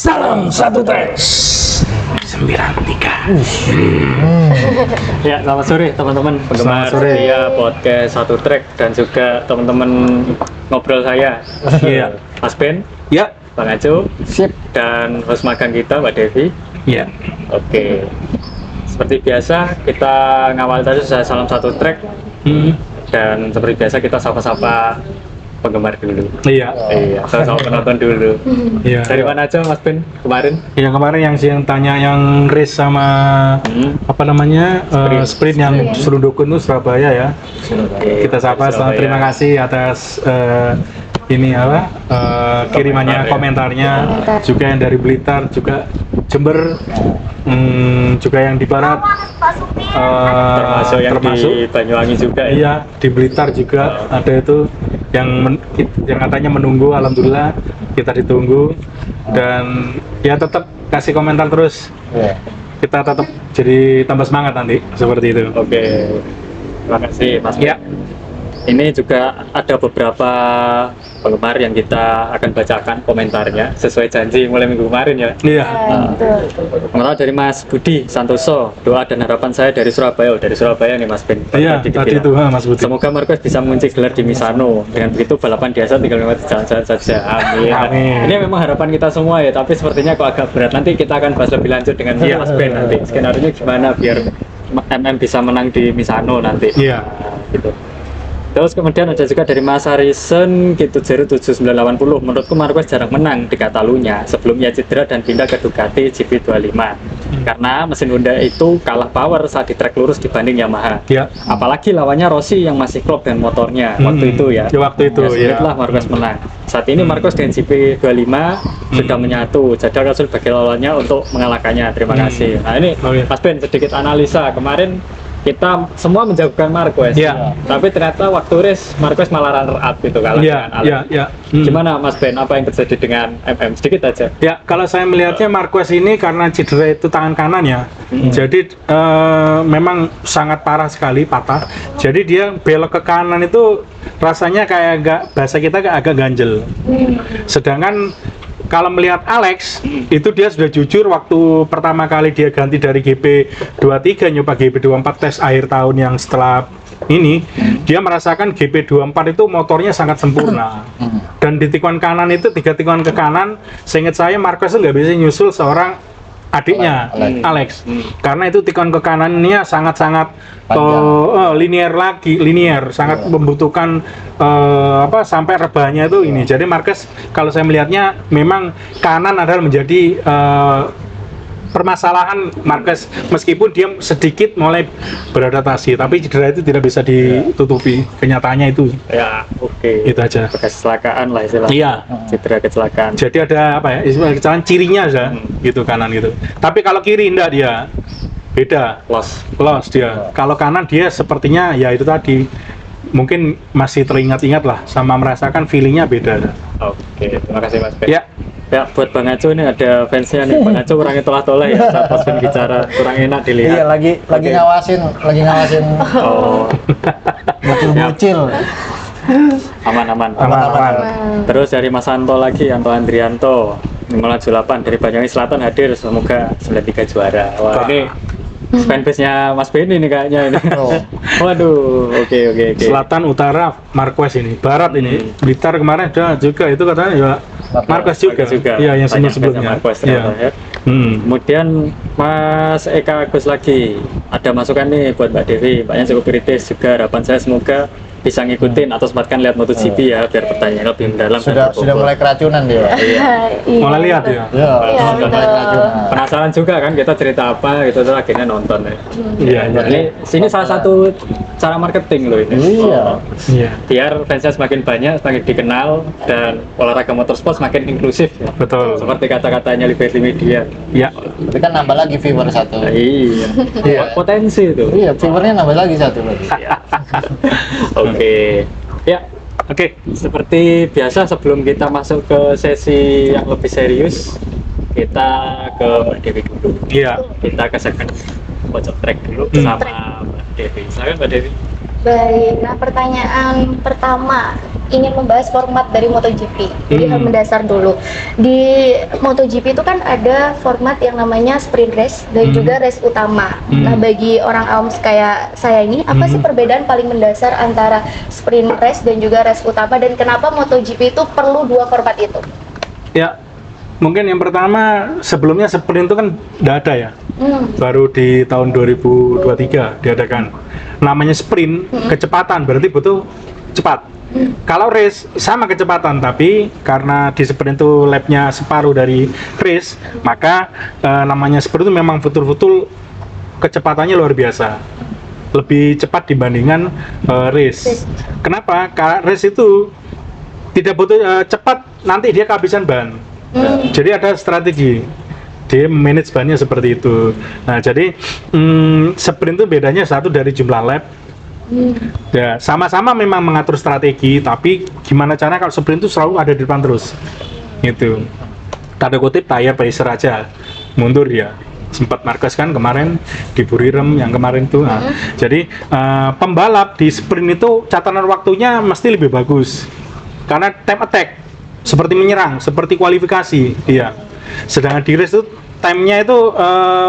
Salam satu track 93. Ya, selamat sore teman-teman penggemar setia podcast satu track dan juga teman-teman ngobrol saya. Iya. Mas Ben, Ya. Bang Aco, Sip. dan host magang kita Mbak Devi. Ya. Oke. Seperti biasa kita ngawal tadi sudah salam satu track dan seperti biasa kita sapa-sapa penggemar dulu. Iya. Iya, sama-sama penonton dulu. Iya. Dari mana aja Mas Ben kemarin? Yang kemarin yang tanya yang race sama apa namanya sprint yang Serundukun itu Surabaya ya. Oke, Kita sapa, Surabaya. terima kasih atas ini apa kirimannya komentarnya, juga yang dari Blitar, juga Jember, juga yang di Barat, termasuk yang di Banyuwangi juga ya. Iya, di Blitar juga ada itu yang katanya menunggu. Alhamdulillah kita ditunggu dan ya tetap kasih komentar terus. Iya. Kita tetap jadi tambah semangat nanti seperti itu. Oke, terima kasih Mas. Ya. Ini juga ada beberapa penggemar yang kita akan bacakan komentarnya sesuai janji mulai minggu kemarin ya. Iya. Pertama dari Mas Budi Santoso, doa dan harapan saya dari Surabaya. Oh, dari Surabaya nih Mas Ben. Iya, tadi itu Mas Budi. Semoga Marquez bisa mengunci gelar di Misano. Dengan begitu balapan biasa tinggal lewat jalan-jalan saja. Amin. Amin. Ini memang harapan kita semua ya, tapi sepertinya kok agak berat. Nanti kita akan bahas lebih lanjut dengan Mas Ben nanti. Skenario gimana biar MM bisa menang di Misano nanti. Iya. Nah, gitu. Terus kemudian ada juga dari Mas Harrison gitu 7980. Menurutku Marquez jarang menang di Catalunya sebelum ia cedera dan pindah ke Ducati GP25 karena mesin Honda itu kalah power saat di trek lurus dibanding Yamaha. Iya. Apalagi lawannya Rossi yang masih klop dan motornya waktu itu ya. Waktu itu ya. Sulitlah Marquez menang. Saat ini Marquez dengan GP25 sudah menyatu. Jadi akan sulit bagi lawannya untuk mengalahkannya. Terima kasih. Nah ini Mas Ben sedikit analisa kemarin. Kita semua menjagokan Marquez, tapi ternyata waktu race Marquez malah runner up gitu kalah dengan Alex. Gimana Mas Ben? Apa yang terjadi dengan MM? Sedikit aja. Ya, kalau saya melihatnya Marquez ini karena cedera itu tangan kanan ya, jadi memang sangat parah sekali patah. Jadi dia belok ke kanan itu rasanya kayak bahasa kita agak ganjel. Sedangkan kalau melihat Alex, itu dia sudah jujur waktu pertama kali dia ganti dari GP23 nyoba GP24 tes akhir tahun yang setelah ini, dia merasakan GP24 itu motornya sangat sempurna. Dan di tikungan kanan itu 3 tikungan ke kanan, seingat saya Marquez nggak bisa nyusul seorang adiknya Alex. Karena itu tikungan ke kanannya sangat-sangat linear, sangat membutuhkan sampai rebahnya itu ini. Jadi Marquez kalau saya melihatnya memang kanan adalah menjadi permasalahan Marquez, meskipun dia sedikit mulai beradaptasi, tapi cedera itu tidak bisa ditutupi. Kenyataannya itu. Ya, oke. Itu aja. Bekas kecelakaan lah istilahnya. Iya. Cedera kecelakaan. Jadi ada apa ya? Istilah kecelakaan cirinya aja, gitu kanan gitu. Tapi kalau kiri enggak dia. Beda. Loss dia. Kalau kanan dia sepertinya ya itu tadi. Mungkin masih teringat-ingat lah, sama merasakan feelingnya beda. Oke, terima kasih Mas Ben. Ya. Ya, buat Bang Aco ini ada fansnya nih. Bang Aco kurangnya tolah-tolah ya saat Mas Ben bicara, kurang enak dilihat. Iya, lagi ngawasin Oh, bocil-bocil. aman. Terus dari Mas Anto lagi, Anto Andrianto 578 dari Banyuwangi Selatan hadir, semoga 93 juara. Wah, ini fanbase-nya Mas Ben ini kayaknya ini. Waduh, oke. Selatan, utara, Marquez ini. Barat ini, Blitar kemarin ada juga, itu katanya ya Marquez juga. Iya, yang sebelumnya. Ya. Kemudian Mas Eka Agus lagi, ada masukan nih buat Mbak Devi. Mbaknya cukup kritis juga, harapan saya semoga bisa ngikutin atau sempatkan lihat MotoGP ya, biar pertanyaan lebih mendalam. Sudah mulai keracunan dia. Mulai lihat ya. Sudah mulai keracunan. Penasaran juga kan kita cerita apa gitu, terus akhirnya nonton ya. Iya. Ini sini salah satu cara marketing loh ini. Iya. Biar fansnya semakin banyak, semakin dikenal, dan olahraga motorsport semakin inklusif ya. Betul. Seperti kata-katanya Liberty Media. Ya. Tapi kan nambah lagi viewer satu. Iya. Potensi itu. Iya, viewernya nambah lagi satu lagi. Oke. Ya. Oke. Seperti biasa sebelum kita masuk ke sesi yang lebih serius, kita ke Mbak Devi dulu. Iya. Kita ke segmen pojok track dulu sama Mbak Devi. Silakan Mbak Devi. Baik, nah pertanyaan pertama ingin membahas format dari MotoGP. Jadi hal mendasar dulu. Di MotoGP itu kan ada format yang namanya sprint race dan juga race utama. Nah, bagi orang awam kayak saya ini, apa sih perbedaan paling mendasar antara sprint race dan juga race utama, dan kenapa MotoGP itu perlu dua format itu? Ya, mungkin yang pertama sebelumnya sprint itu kan nggak ada ya. Baru di tahun 2023 diadakan. Namanya sprint, kecepatan berarti butuh cepat. Kalau race sama kecepatan, tapi karena di sprint itu lapnya separuh dari race, maka namanya sprint itu memang betul-betul kecepatannya luar biasa, lebih cepat dibandingkan race. Kenapa? Karena race itu tidak butuh cepat, nanti dia kehabisan ban. Jadi ada strategi, dia manage bannya seperti itu. Nah, jadi sprint itu bedanya satu dari jumlah lap. Ya, sama-sama memang mengatur strategi, tapi gimana caranya kalau sprint itu selalu ada di depan terus. Gitu. Tanda kutip tayar pacer aja, mundur ya. Sempat Marquez kan kemarin diburi rem yang kemarin tuh. Nah, jadi pembalap di sprint itu catatan waktunya mesti lebih bagus. Karena time attack, seperti menyerang, seperti kualifikasi, iya. Sedangkan di race itu time-nya itu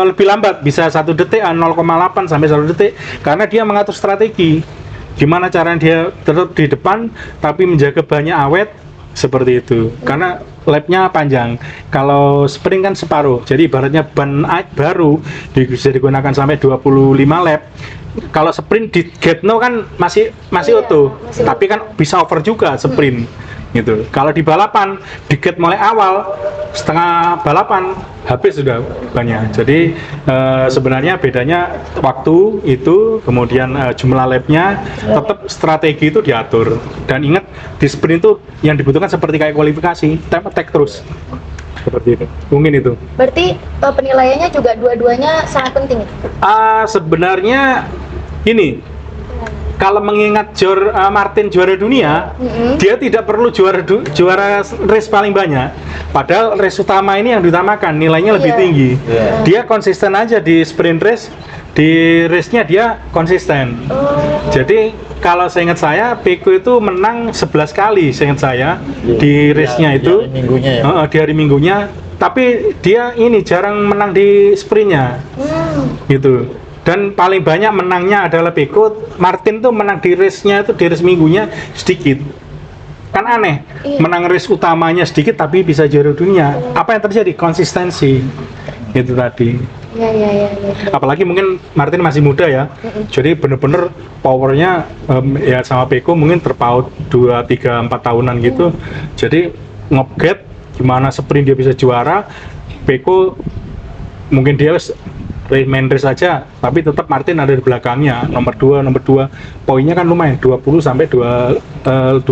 lebih lambat, bisa 1 detik, 0,8 sampai 1 detik, karena dia mengatur strategi. Gimana caranya dia tetap di depan, tapi menjaga banyak awet, seperti itu. Karena lap-nya panjang. Kalau sprint kan separuh, jadi ibaratnya ban baru bisa digunakan sampai 25 lap. Kalau sprint di gate no kan masih utuh, tapi kan bisa over juga sprint. Gitu. Kalau di balapan, di gate mulai awal, setengah balapan habis sudah banyak. Jadi sebenarnya bedanya waktu itu, kemudian jumlah lapnya, tetap strategi itu diatur. Dan ingat di sprint itu yang dibutuhkan seperti kayak kualifikasi, time attack terus. Seperti itu. Mungkin itu. Berarti penilaiannya juga dua-duanya sangat penting. Sebenarnya ini. Kalau mengingat Martin juara dunia, dia tidak perlu juara race paling banyak. Padahal race utama ini yang diutamakan, nilainya lebih tinggi. Dia konsisten aja di sprint race, di race-nya dia konsisten. Jadi kalau seingat saya, Peko itu menang 11 kali, seingat saya, di race-nya itu. Di minggunya ya. Di hari minggunya. Tapi dia ini jarang menang di sprint-nya. Gitu. Dan paling banyak menangnya adalah Peko. Martin tuh menang di race-nya itu, di race minggunya sedikit. Kan aneh, menang race utamanya sedikit tapi bisa juara dunia. Apa yang terjadi? Konsistensi. Itu tadi. Ya. Apalagi mungkin Martin masih muda ya. Jadi bener-bener powernya ya sama Peko mungkin terpaut 2, 3, 4 tahunan gitu. Jadi nge-gap gimana sprint dia bisa juara. Peko mungkin dia main race saja, tapi tetap Martin ada di belakangnya, nomor 2, poinnya kan lumayan, 25 sampai 20.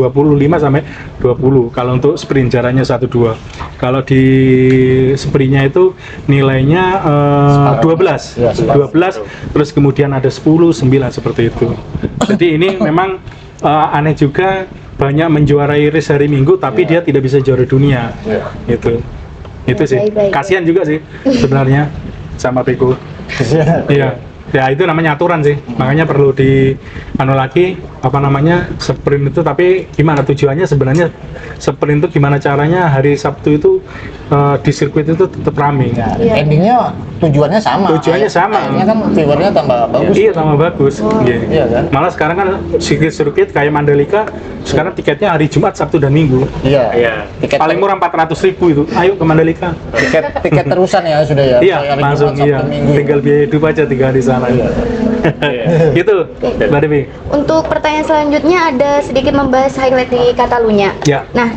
Kalau untuk sprint jaraknya 1-2. Kalau di sprintnya itu nilainya 12, terus kemudian ada 10, 9 seperti itu. Jadi ini memang aneh juga, banyak menjuarai race hari Minggu, tapi dia tidak bisa juara dunia. Itu sih. Kasihan juga sih sebenarnya sama Peko. Iya. Ya itu namanya aturan sih. Makanya perlu di lagi sprint itu, tapi gimana tujuannya sebenarnya sprint itu gimana caranya hari Sabtu itu di sirkuit itu tetap ramai. Endingnya tujuannya sama. Akhirnya kan viewernya tambah bagus. Iya, tambah bagus. Iya kan? Malah sekarang kan sirkuit kayak Mandalika sekarang tiketnya hari Jumat, Sabtu dan Minggu. Iya. Tiket Paling murah 400.000 itu. Ayo ke Mandalika. tiket terusan ya sudah ya. Iya, Hari langsung Jumat, iya. Sabtu, Minggu. Tinggal biaya hidup aja 3 hari sana. Gitu, Mbak Devi. Untuk pertanyaan selanjutnya ada sedikit membahas highlight di Catalunya. Ya. Nah,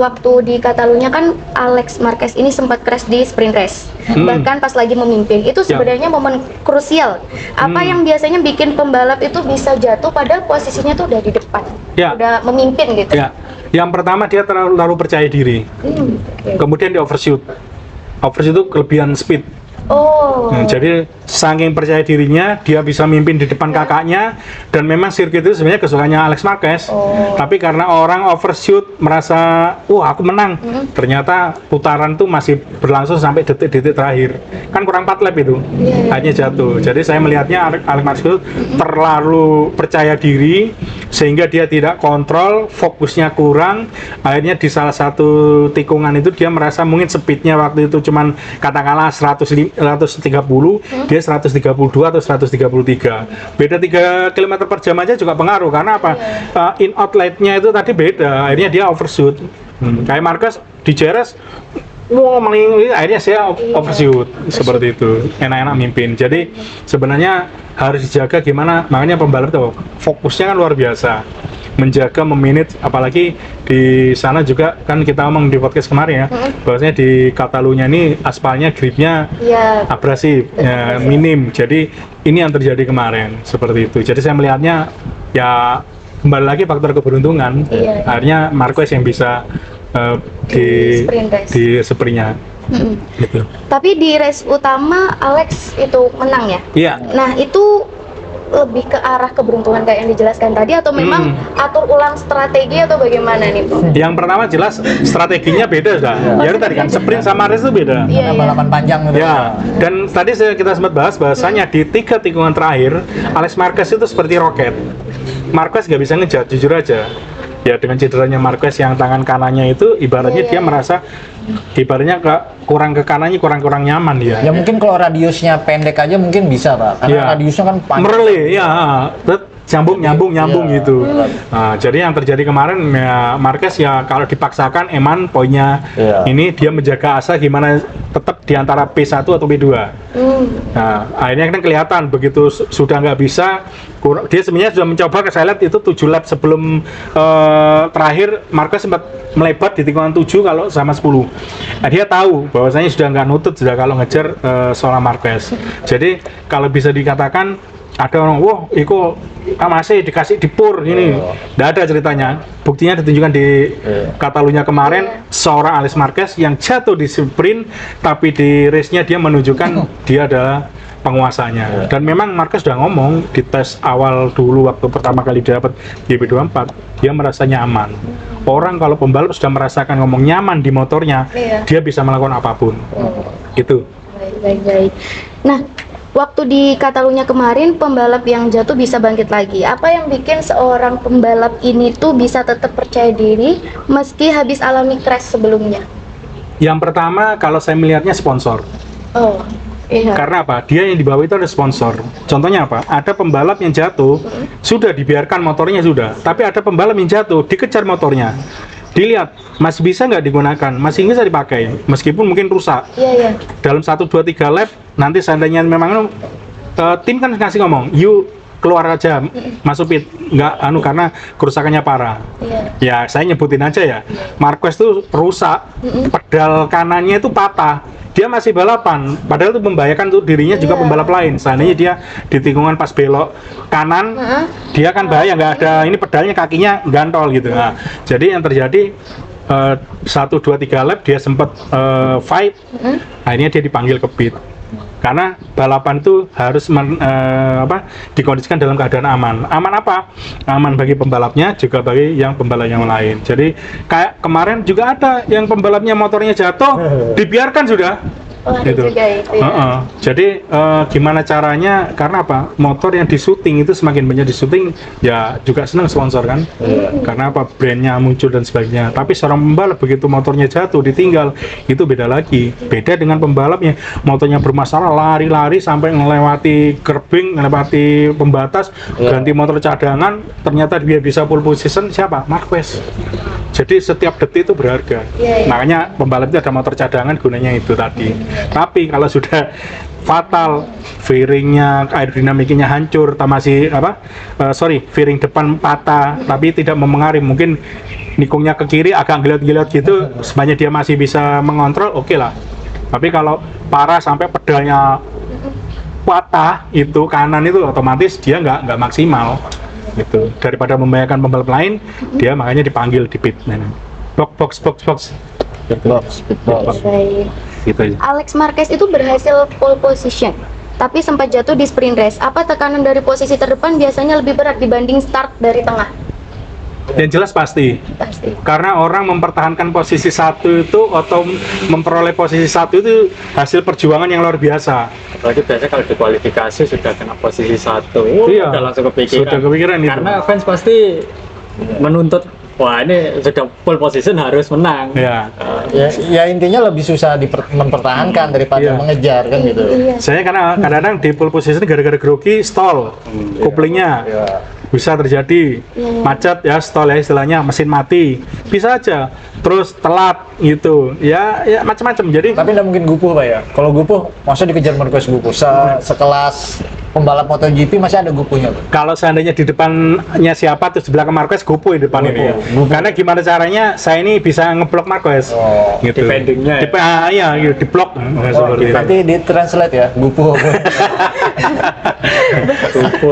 waktu di Catalunya kan Alex Marquez ini sempat crash di sprint race, bahkan pas lagi memimpin. Itu sebenarnya momen krusial. Apa yang biasanya bikin pembalap itu bisa jatuh padahal posisinya tuh udah di depan, udah memimpin gitu. Ya. Yang pertama dia terlalu percaya diri. Kemudian di overshoot. Overshoot itu kelebihan speed. Oh. Jadi saking percaya dirinya, dia bisa mimpin di depan kakaknya, dan memang sirkuit itu sebenarnya kesukaannya Alex Marquez. Tapi karena orang overshoot merasa, wah aku menang, ternyata putaran tuh masih berlangsung sampai detik-detik terakhir. Kan kurang 4 lap itu, akhirnya jatuh. Jadi saya melihatnya Alex Marquez terlalu percaya diri, sehingga dia tidak kontrol, fokusnya kurang. Akhirnya di salah satu tikungan itu dia merasa mungkin speednya waktu itu cuman katakanlah 130, dia 132 atau 133. Beda 3 km per jam aja juga pengaruh, karena apa? In outletnya itu tadi beda, akhirnya dia overshoot. Kayak Marquez di Jerez, wah akhirnya saya overshoot. Seperti itu, enak-enak mimpin. Jadi sebenarnya harus dijaga gimana, makanya pembalap tuh fokusnya kan luar biasa, menjaga memanage, apalagi di sana juga kan kita ngomong di podcast kemarin ya, bahwasanya di Catalunya ini aspalnya gripnya abrasif, minim. Jadi ini yang terjadi kemarin seperti itu. Jadi saya melihatnya ya kembali lagi faktor keberuntungan. Akhirnya Marquez yang bisa di sprintnya. Gitu. Tapi di race utama Alex itu menang ya? Iya. Nah itu lebih ke arah keberuntungan kayak yang dijelaskan tadi, atau memang atur ulang strategi atau bagaimana nih Bro? Yang pertama jelas strateginya beda dah. Ya tadi kan sprint sama race itu beda. Karena balapan panjang gitu. Ya, dan tadi kita sempat bahas bahasanya di 3 tikungan terakhir Alex Marquez itu seperti roket. Marquez nggak bisa ngejar, jujur aja. Ya dengan cederanya Marquez yang tangan kanannya itu ibaratnya dia merasa ibaratnya kurang ke kanannya, kurang nyaman dia. Ya mungkin kalau radiusnya pendek aja mungkin bisa Pak, karena radiusnya kan panjang. Merle, ya, nyambung gitu. Nah, jadi yang terjadi kemarin ya Marquez ya kalau dipaksakan Eman poinnya ini dia menjaga asa gimana tetap di antara P1 atau P2. Nah, akhirnya kan kelihatan begitu sudah nggak bisa, dia sebenarnya sudah mencoba, saya lihat itu 7 lap sebelum terakhir Marquez sempat melebat di tikungan 7 kalau sama 10. Nah, dia tahu bahwasanya sudah nggak nutut sudah kalau ngejar soal Marquez. Jadi kalau bisa dikatakan ada orang, wah, itu masih dikasih dipur ini, nggak ada ceritanya. Buktinya ditunjukkan di Catalunya kemarin, seorang Alex Marquez yang jatuh di sprint, tapi di race-nya dia menunjukkan dia adalah penguasanya. Dan memang Marquez sudah ngomong di tes awal dulu waktu pertama kali dia dapat GP24, dia merasa nyaman. Orang kalau pembalap sudah merasakan ngomong nyaman di motornya, dia bisa melakukan apapun. Itu. Baik. Nah, waktu di Catalunya kemarin pembalap yang jatuh bisa bangkit lagi. Apa yang bikin seorang pembalap ini tuh bisa tetap percaya diri meski habis alami crash sebelumnya? Yang pertama kalau saya melihatnya sponsor. Karena apa? Dia yang dibawa itu ada sponsor. Contohnya apa? Ada pembalap yang jatuh, sudah dibiarkan motornya sudah. Tapi ada pembalap yang jatuh, dikejar motornya. Dilihat, masih bisa nggak digunakan, masih bisa dipakai, meskipun mungkin rusak. Dalam 1, 2, 3 lap, nanti seandainya memang tim kan ngasih ngomong, yuk keluar aja, masuk pit, nggak karena kerusakannya parah. Ya saya nyebutin aja ya, Marquez tuh rusak, pedal kanannya itu patah, dia masih balapan, padahal itu membahayakan tuh dirinya juga pembalap lain. Seandainya dia di tikungan pas belok kanan, dia kan bahaya, nggak ada ini pedalnya, kakinya gantol gitu. Nah, jadi yang terjadi 1, 2, 3 lap dia sempat fight, akhirnya dia dipanggil ke pit. Karena balapan itu harus dikondisikan dalam keadaan aman. Aman apa? Aman bagi pembalapnya, juga bagi yang pembalap yang lain. Jadi kayak kemarin juga ada yang pembalapnya motornya jatuh, dibiarkan sudah. Gitu. Jadi gimana caranya? Karena apa? Motor yang di syuting itu semakin banyak di syuting, ya juga senang sponsor kan? Karena apa? Brandnya muncul dan sebagainya. Tapi seorang pembalap begitu motornya jatuh, ditinggal, itu beda lagi. Beda dengan pembalapnya, motornya bermasalah, lari-lari sampai melewati curbing, melewati pembatas, ganti motor cadangan, ternyata dia bisa pole position. Siapa? Marquez. Jadi setiap detik itu berharga. Makanya pembalap itu ada motor cadangan, gunanya itu tadi. Tapi kalau sudah fatal, fairingnya, aerodinamiknya hancur, masih fairing depan patah, tapi tidak memengaruhi, mungkin nikungnya ke kiri agak geliat-geliat gitu, sebenarnya dia masih bisa mengontrol, oke lah. Tapi kalau parah sampai pedalnya patah, itu kanan itu otomatis dia nggak maksimal. Gitu. Daripada membahayakan pembalap lain, dia makanya dipanggil di pit. Box. gitu aja. Alex Marquez itu berhasil pole position, tapi sempat jatuh di sprint race. Apa tekanan dari posisi terdepan biasanya lebih berat dibanding start dari tengah? Yang jelas pasti. Karena orang mempertahankan posisi satu itu atau memperoleh posisi satu itu hasil perjuangan yang luar biasa. Apalagi biasanya kalau di kualifikasi sudah kena posisi 1, Iya, udah langsung kepikiran. sudah kepikiran itu. Karena fans pasti menuntut, wah ini sudah pole position harus menang. Ya. Ya intinya lebih susah mempertahankan daripada Iya. mengejar kan gitu. Iya. Saya karena kadang-kadang di pole position gara-gara grogi stall couplingnya. Iya. Bisa terjadi macet ya, stall ya istilahnya, mesin mati bisa aja, terus telat gitu ya macam-macam. Jadi Tapi nggak mungkin gupuh Pak ya. Kalau gupuh, masa dikejar Marquez gupuh? Sekelas pembalap MotoGP masih ada gupuhnya Pak. kalau seandainya di depannya siapa terus di belakang Marquez gupu di depan itu. Karena gimana caranya saya ini bisa ngeblok Marquez. Oh, gitu. defendingnya ya. Iya, gitu, diblok. Seperti itu. Nanti di translate ya, gupuh.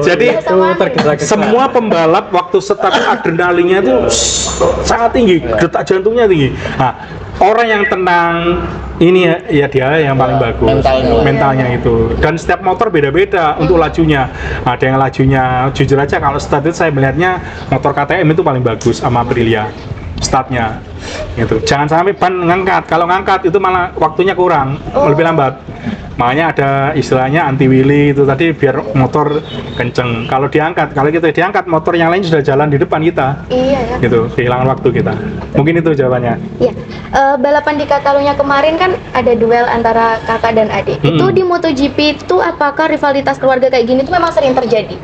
Jadi itu tergesa-gesa. semua pembalap waktu start adrenalinnya itu sangat tinggi, detak jantungnya tinggi. Nah, orang yang tenang ini ya dia yang paling bagus, mentalnya itu. Dan setiap motor beda-beda untuk lajunya. Ada yang lajunya, jujur aja kalau start itu saya melihatnya motor KTM itu paling bagus sama Aprilia startnya gitu. Jangan sampai ban ngangkat, kalau ngangkat itu malah waktunya kurang, lebih lambat. Makanya ada istilahnya anti wheelie itu tadi biar motor kenceng. Kalau kita diangkat motor yang lain sudah jalan di depan kita. Iya ya. Gitu, kehilangan waktu kita. Mungkin itu jawabannya. Iya. Balapan di Catalunya kemarin kan ada duel antara kakak dan adik. Itu di MotoGP itu apakah rivalitas keluarga kayak gini itu memang sering terjadi?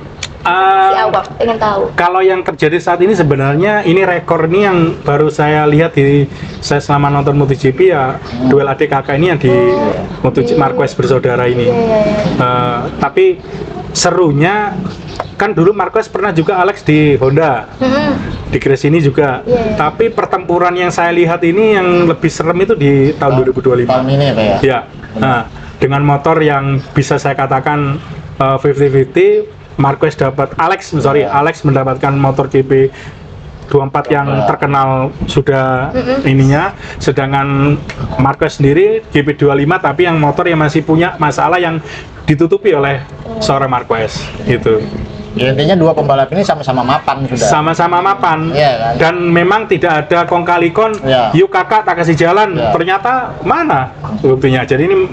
Si awak ingin tahu. Kalau yang terjadi saat ini sebenarnya ini rekor ini yang baru saya lihat saya selama nonton MotoGP ya, duel adik kakak ini yang di MotoGP Marquez bersaudara ini. Tapi serunya kan dulu Marquez pernah juga Alex di Honda. Di Gres ini juga. Tapi pertempuran yang saya lihat ini yang lebih serem itu di tahun 2025. Tahun ini Pak ya. Ya. Nah, dengan motor yang bisa saya katakan 50-50, Alex mendapatkan motor GP 24 yang terkenal sudah ininya, sedangkan Marquez sendiri GP 25 tapi yang motor yang masih punya masalah yang ditutupi oleh seorang Marquez gitu. Ya, intinya dua pembalap ini sama-sama mapan sudah. Sama-sama mapan. Iya, kan? Dan memang tidak ada kong kali kon. Iya. Yuk kakak tak kasih jalan. Iya. Ternyata mana buktinya. Jadi ini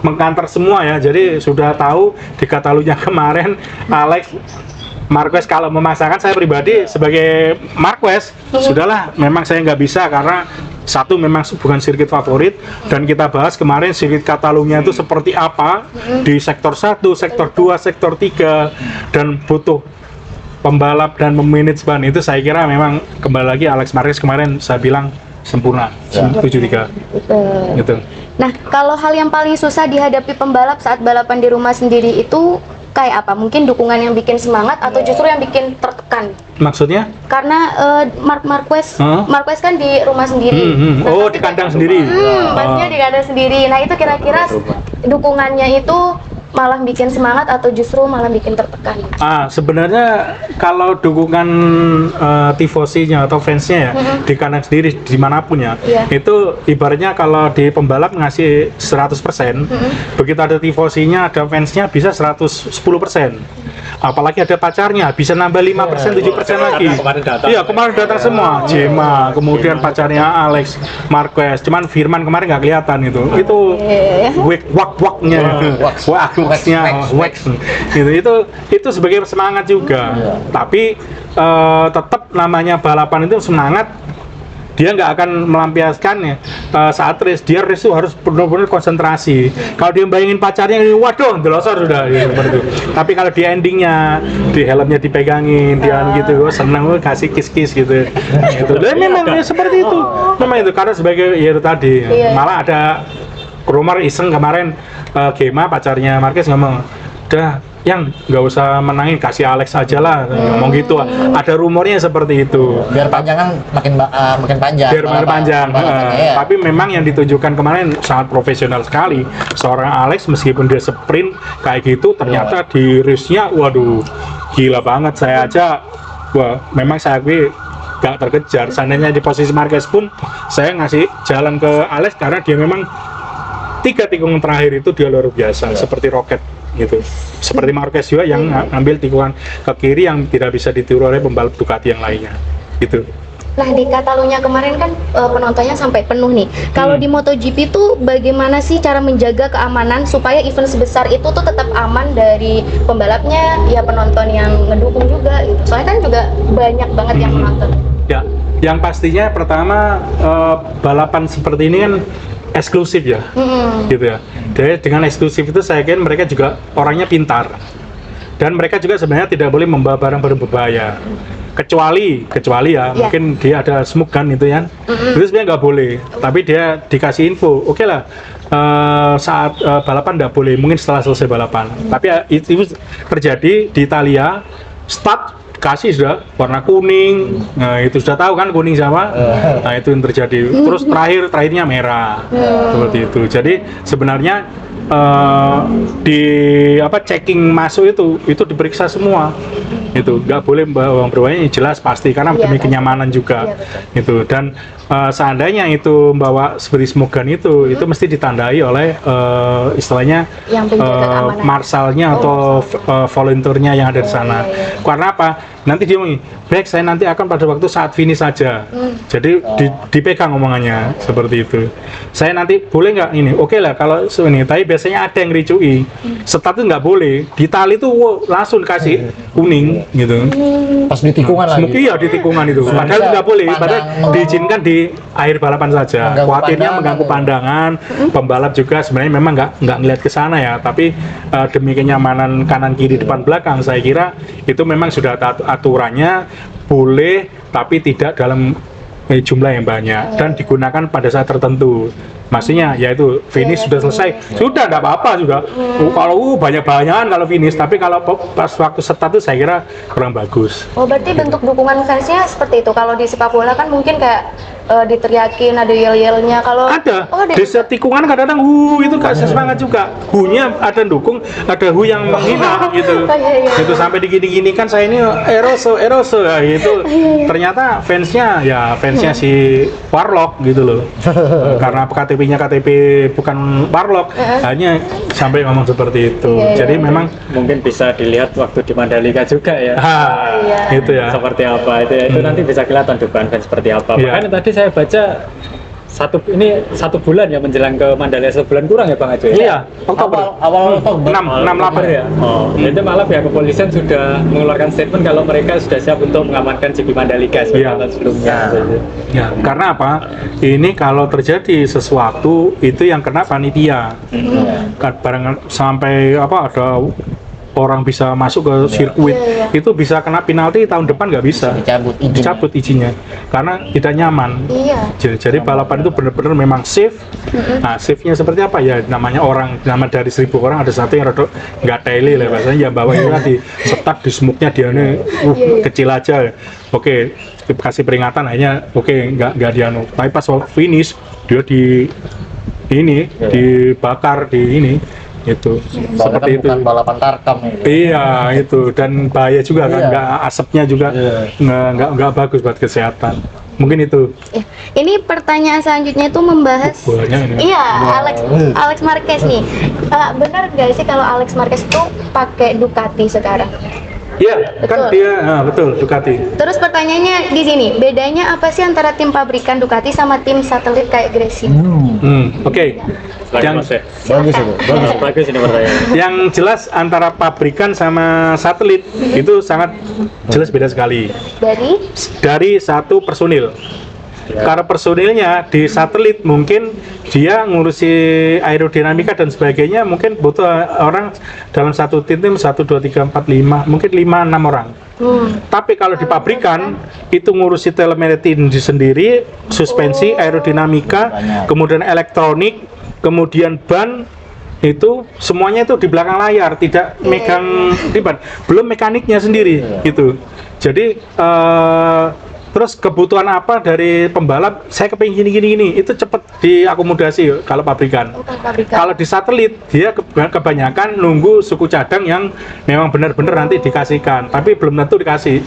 mengkanter semua ya. Jadi sudah tahu di Catalunya kemarin Alex Marquez kalau memaksakan, saya pribadi sebagai Marquez sudahlah, memang saya nggak bisa karena satu memang bukan sirkuit favorit, dan kita bahas kemarin sirkuit Catalunya itu seperti apa di sektor 1, sektor 2, sektor 3, dan butuh pembalap dan memanage ban itu saya kira memang kembali lagi Alex Marquez kemarin saya bilang sempurna, 73 gitu. Nah, kalau hal yang paling susah dihadapi pembalap saat balapan di rumah sendiri itu kayak apa? Mungkin dukungan yang bikin semangat atau justru yang bikin tertekan? Maksudnya? Karena Marquez kan di rumah sendiri. Oh, di kandang sendiri. Pastinya di kandang sendiri. Nah, itu kira-kira dukungannya itu malah bikin semangat atau justru malah bikin tertekan? Sebenarnya kalau dukungan tifosinya atau fansnya ya di kandang sendiri dimanapun ya, itu ibaratnya kalau di pembalap ngasih 100%, begitu ada tifosinya, ada fansnya bisa 110%. Apalagi ada pacarnya bisa nambah 5%, 7% lagi. Iya, kemarin datang semua. Gemma, kemudian pacarnya Alex Marquez. Cuman Firman kemarin nggak kelihatan itu. Itu wak-waknya wax gitu. Itu sebagai semangat juga. Tapi tetap namanya balapan itu semangat, dia nggak akan melampiaskan ya saat race. Dia race itu harus benar-benar konsentrasi. Kalau dia bayangin pacarnya, waduh, delosor sudah gitu, seperti itu. Tapi kalau di endingnya, di helmnya dipegangin, dia gitu, seneng, kasih kiss-kiss gitu. Memang seperti itu. Memang itu karena sebagai ya itu tadi. Malah ada rumor iseng kemarin, Gemma pacarnya Marquez ngomong, udah yang nggak usah menangin, kasih Alex aja lah, ngomong gitu. Ada rumornya seperti itu. Biar panjangan makin panjang. Biar makin panjang. Tapi memang yang ditunjukkan kemarin sangat profesional sekali. Seorang Alex meskipun dia sprint kayak gitu, ternyata di race-nya, waduh, gila banget. Saya aja, memang saya akui gak terkejar. Seandainya di posisi Marquez pun, saya ngasih jalan ke Alex karena dia memang 3 tikungan terakhir itu dia luar biasa, seperti roket gitu. Seperti Marquez juga yang ambil tikungan ke kiri yang tidak bisa ditiru oleh pembalap Ducati yang lainnya gitu. Nah, di Catalunya kemarin kan penontonnya sampai penuh nih. Kalau di MotoGP tuh bagaimana sih cara menjaga keamanan supaya event sebesar itu tuh tetap aman dari pembalapnya, ya penonton yang ngedukung juga gitu. Soalnya kan juga banyak banget yang menonton. Ya, yang pastinya pertama balapan seperti ini kan eksklusif ya, gitu ya. Jadi dengan eksklusif itu saya kira mereka juga orangnya pintar dan mereka juga sebenarnya tidak boleh membawa barang berbahaya. Kecuali ya, mungkin dia ada smoke gun itu ya, itu sebenarnya nggak boleh. Tapi dia dikasih info, oke lah, saat balapan nggak boleh, mungkin setelah selesai balapan. Tapi itu terjadi di Italia, start kasih sudah warna kuning, nah itu sudah tahu kan kuning sama, nah itu yang terjadi. Terus terakhirnya merah, seperti itu. Jadi sebenarnya di checking masuk itu diperiksa semua, itu nggak boleh bawa berbahaya, jelas pasti karena demi kenyamanan juga, itu. Dan seandainya itu membawa seperti smoke gun itu mesti ditandai oleh istilahnya yang penjaga keamanan, marsalnya atau volunteernya yang ada di sana. Karena apa? Nanti dia ngomong, baik saya nanti akan pada waktu saat finish saja. Jadi dipegang omongannya seperti itu. Saya nanti boleh nggak ini? Oke lah kalau ini. Tapi biasanya ada yang ricui. Start itu nggak boleh. Di tali itu langsung kasih kuning gitu. Pas di tikungan lagi. Iya di tikungan itu. Padahal nggak boleh. Padahal diizinkan di akhir balapan saja. Khawatirnya mengganggu pandangan. Pembalap juga sebenarnya memang nggak ngeliat ke sana ya. Tapi demi kenyamanan kanan kiri depan belakang, saya kira itu memang sudah aturannya boleh, tapi tidak dalam jumlah yang banyak dan digunakan pada saat tertentu. Maksudnya yaitu finish sudah selesai, sudah tidak apa-apa juga. Kalau banyak-banyakan kalau finish, tapi kalau pas waktu start itu saya kira kurang bagus. Oh, berarti bentuk dukungan fansnya seperti itu. Kalau di sepak bola kan mungkin kayak diteriakin, ada yel-yelnya. Kalau ada, ada. di tikungan kadang-kadang itu kasih semangat juga. Hu-nya ada dukung, ada hu yang menghina gitu. Itu sampai digini-gini kan saya ini Eroso ya, itu ternyata fansnya si Warlock gitu loh. Karena KTP-nya KTP bukan Warlock, hanya sampai ngomong seperti itu. Jadi memang mungkin bisa dilihat waktu di Mandalika juga ya. Itu ya. Seperti apa itu nanti bisa kelihatan dukungan fans seperti apa. Makanya tadi saya baca satu bulan ya menjelang ke Mandalika, sebulan kurang ya Bang Ajo ya? Iya, Oktober. Awal Oktober. 6 ya. Itu malah pihak kepolisian sudah mengeluarkan statement kalau mereka sudah siap untuk mengamankan GP Mandalika sebelumnya. Ya, karena apa? Ini kalau terjadi sesuatu itu yang kena panitia. Barang sampai ada orang bisa masuk ke sirkuit itu bisa kena penalti tahun depan nggak bisa dicabut izinnya karena tidak nyaman. Jadi balapan itu benar-benar memang safe. Nah, safe-nya seperti apa ya, namanya nama dari 1000 orang ada satu yang rada nggak teli lah bahasanya, yang bawa itu tadi setak di smoke-nya dia nih kecil aja. Oke, kasih peringatan hanya nggak dianu. Tapi pas finish dia dibakar di ini. Itu seperti itu. Bukan balapan tarkam ya. Iya itu, dan bahaya juga kan, asapnya juga nggak bagus buat kesehatan. Mungkin itu. Ini pertanyaan selanjutnya itu membahas Alex Marquez nih. Benar nggak sih kalau Alex Marquez itu pakai Ducati sekarang? Iya, kan dia betul Ducati. Terus pertanyaannya di sini, bedanya apa sih antara tim pabrikan Ducati sama tim satelit kayak Gresini? Oke. Bagus ini pertanyaan. Yang jelas antara pabrikan sama satelit itu sangat jelas beda sekali. Dari satu personil. Karena personilnya di satelit mungkin dia ngurusi aerodinamika dan sebagainya, mungkin butuh orang dalam satu tim 1, 2, 3, 4, 5, mungkin 5, 6 orang. Tapi kalau di pabrikan itu ngurusi telemetri sendiri, suspensi, aerodinamika, kemudian elektronik, kemudian ban, itu semuanya itu di belakang layar, tidak megang ribat, belum mekaniknya sendiri gitu. Jadi terus kebutuhan apa dari pembalap, saya kepingin gini, itu cepat diakomodasi kalau pabrikan. Kalau di satelit dia kebanyakan nunggu suku cadang yang memang benar-benar nanti dikasihkan, tapi belum tentu dikasih.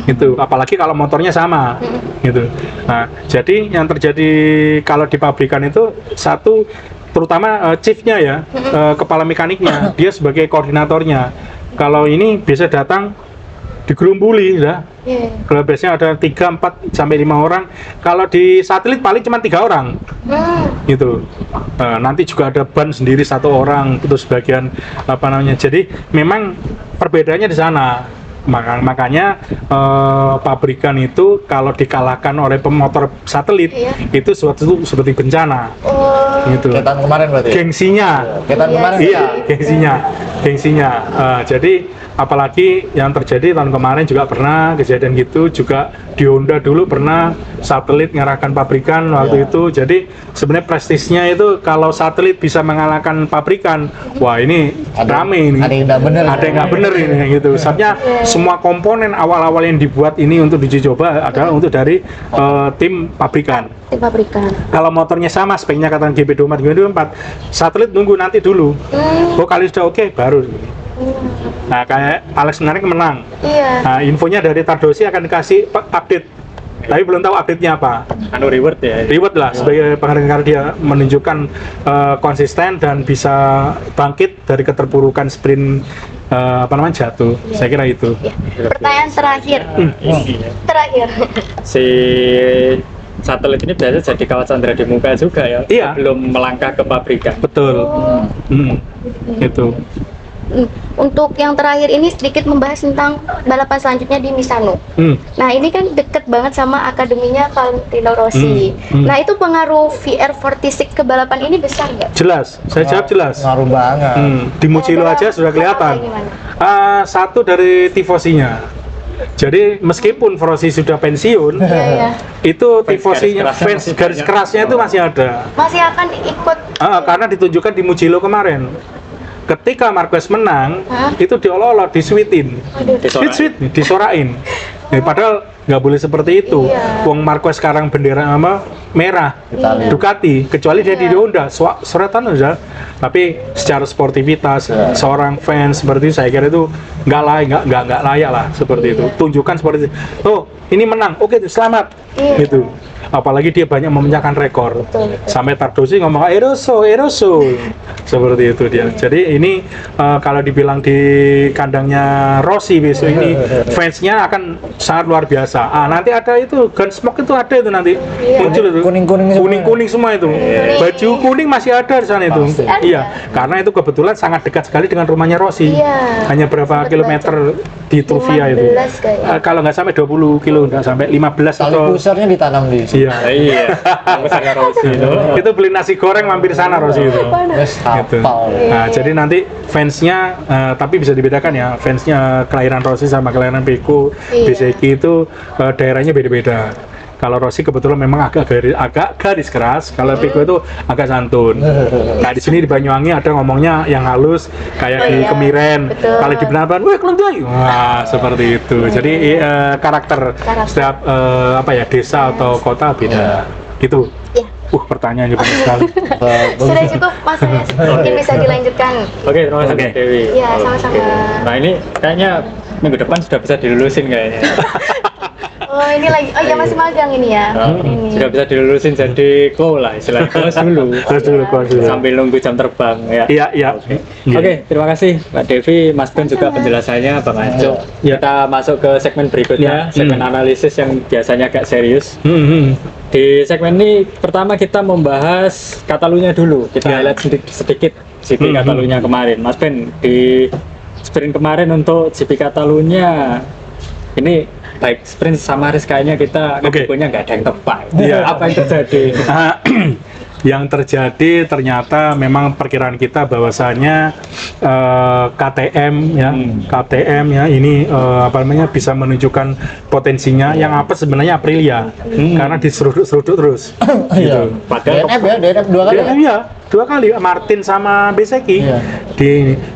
Itu apalagi kalau motornya sama gitu. Nah, jadi yang terjadi kalau di pabrikan itu satu, terutama chiefnya ya, kepala mekaniknya, dia sebagai koordinatornya. Kalau ini bisa datang digerumbuli ya. Iya. Kalau biasanya ada 3, 4 sampai 5 orang. Kalau di satelit paling cuma 3 orang. Gitu. Nanti juga ada ban sendiri 1 orang, terus bagian apa namanya. Jadi memang perbedaannya di sana. Makanya pabrikan itu kalau dikalahkan oleh pemotor satelit, Iya. itu suatu seperti bencana. Oh, Gitu. Kayak tahun kemarin berarti. Gengsinya. Kayak tahun Iya kemarin. sih. Iya, gengsinya. Jadi apalagi yang terjadi tahun kemarin juga pernah kejadian gitu, juga di Honda dulu pernah satelit ngerahkan pabrikan waktu Iya. itu. Jadi sebenarnya prestisnya itu kalau satelit bisa mengalahkan pabrikan, wah ini rame ini. Ada yang nggak bener. Ada yang nggak bener ini gitu. Sebabnya semua komponen awal-awal yang dibuat ini untuk diuji coba adalah untuk dari tim pabrikan. tim pabrikan. Kalau motornya sama speknya katakan GP24, GP24, satelit nunggu nanti dulu. Oh kali sudah oke, baru. Nah kayak Alex Menarik menang. Iya. Nah infonya dari Tardosi akan dikasih update, tapi belum tahu update-nya apa. Anu reward ya. Reward lah sebagai penghargaan karena dia menunjukkan konsisten dan bisa bangkit dari keterpurukan sprint jatuh. Saya kira itu. Iya. Pertanyaan terakhir. Terakhir. Si satelit ini biasa jadi kawat Chandra di muka juga ya. Iya. Belum melangkah ke pabrikan. Betul. Itu. Untuk yang terakhir ini sedikit membahas tentang balapan selanjutnya di Misano. Nah ini kan deket banget sama akademinya Valentino Rossi. Nah itu pengaruh VR46 ke balapan ini besar nggak? Jelas, saya jawab jelas. Ngaruh banget. Di Mugello aja sudah kelihatan. Satu dari tifosinya. Jadi meskipun Rossi sudah pensiun, Iya. itu Fans tifosinya, garis kerasnya fans garis masih kerasnya itu masih ada. Masih akan ikut. Karena ditunjukkan di Mugello kemarin. Ketika Marquez menang, itu diolok-olok, disweetin. Disorain. Padahal nggak boleh seperti itu. Iya. Wong Marquez sekarang bendera merah, Italia. Ducati, kecuali dia di Honda, soretan aja. Tapi secara sportivitas, seorang fans seperti itu, saya kira itu nggak layak lah seperti itu. Tunjukkan seperti itu. Oh, ini menang, oke, selamat, gitu. Apalagi dia banyak memecahkan rekor. Betul. Sampai Tardosi ngomong eroso, seperti itu dia. Jadi ini kalau dibilang di kandangnya Rossi besok ini fansnya akan sangat luar biasa. Nanti ada itu Gunsmoke itu ada itu nanti muncul itu kuning semua itu. Baju kuning masih ada di sana itu. Pasti. Iya, karena itu kebetulan sangat dekat sekali dengan rumahnya Rossi. Iya. Hanya berapa Sempat kilometer di Truvia itu. 15 kayaknya. Kalau nggak sampai 20 kilo, nggak sampai 15 Tali atau pusarnya ditanam di sini. iya. Iya. Misalnya Rossi itu. Itu beli nasi goreng mampir sana Rossi itu. Wes Gitu. hafal. Nah, jadi nanti fansnya, tapi bisa dibedakan ya, fansnya kelahiran Rossi sama kelahiran Pecco, Iya. Bezzecchi itu daerahnya beda-beda. Kalau Rossi kebetulan memang agak garis keras, kalau Pecco itu agak santun. Nah di sini di Banyuwangi ada ngomongnya yang halus, kayak di Iya, Kemiren. betul. Kalau di Benaran, wah kelentai. Wah seperti itu. Jadi karakter setiap desa atau kota beda. Gitu. Iya. Pertanyaannya banyak sekali. Sudah cukup masanya, mungkin bisa dilanjutkan. Oke, terima kasih Oke. Dewi. Iya, sama-sama. Nah ini kayaknya minggu depan sudah bisa dilulusin kayaknya. Oh ini lagi, oh ya masih magang ini ya. Ini. Sudah bisa dilulusin jadi co lah istilahnya close dulu. Terus dulu, keluar dulu. Sambil nunggu jam terbang ya. Iya, iya. Oke, terima kasih Mbak Devi, Mas Ben juga penjelasannya, Bang Anco. Iya. Kita masuk ke segmen berikutnya, Iya. segmen analisis yang biasanya agak serius. Di segmen ini pertama kita membahas Catalunya dulu. Kita Ya. highlight sedikit GP Catalunya kemarin. Mas Ben, di sprint kemarin untuk GP Catalunya ini baik sprint sama race kayaknya kita Oke. ngedukungnya nggak ada yang tepat. Iya. Apa yang terjadi? Yang terjadi ternyata memang perkiraan kita bahwasanya KTM ya ini bisa menunjukkan potensinya. Yang apa sebenarnya Aprilia karena diseruduk terus. Iya. Padahal DNF dua kali. Iya, 2 kali Martin sama Bezzecchi. Iya.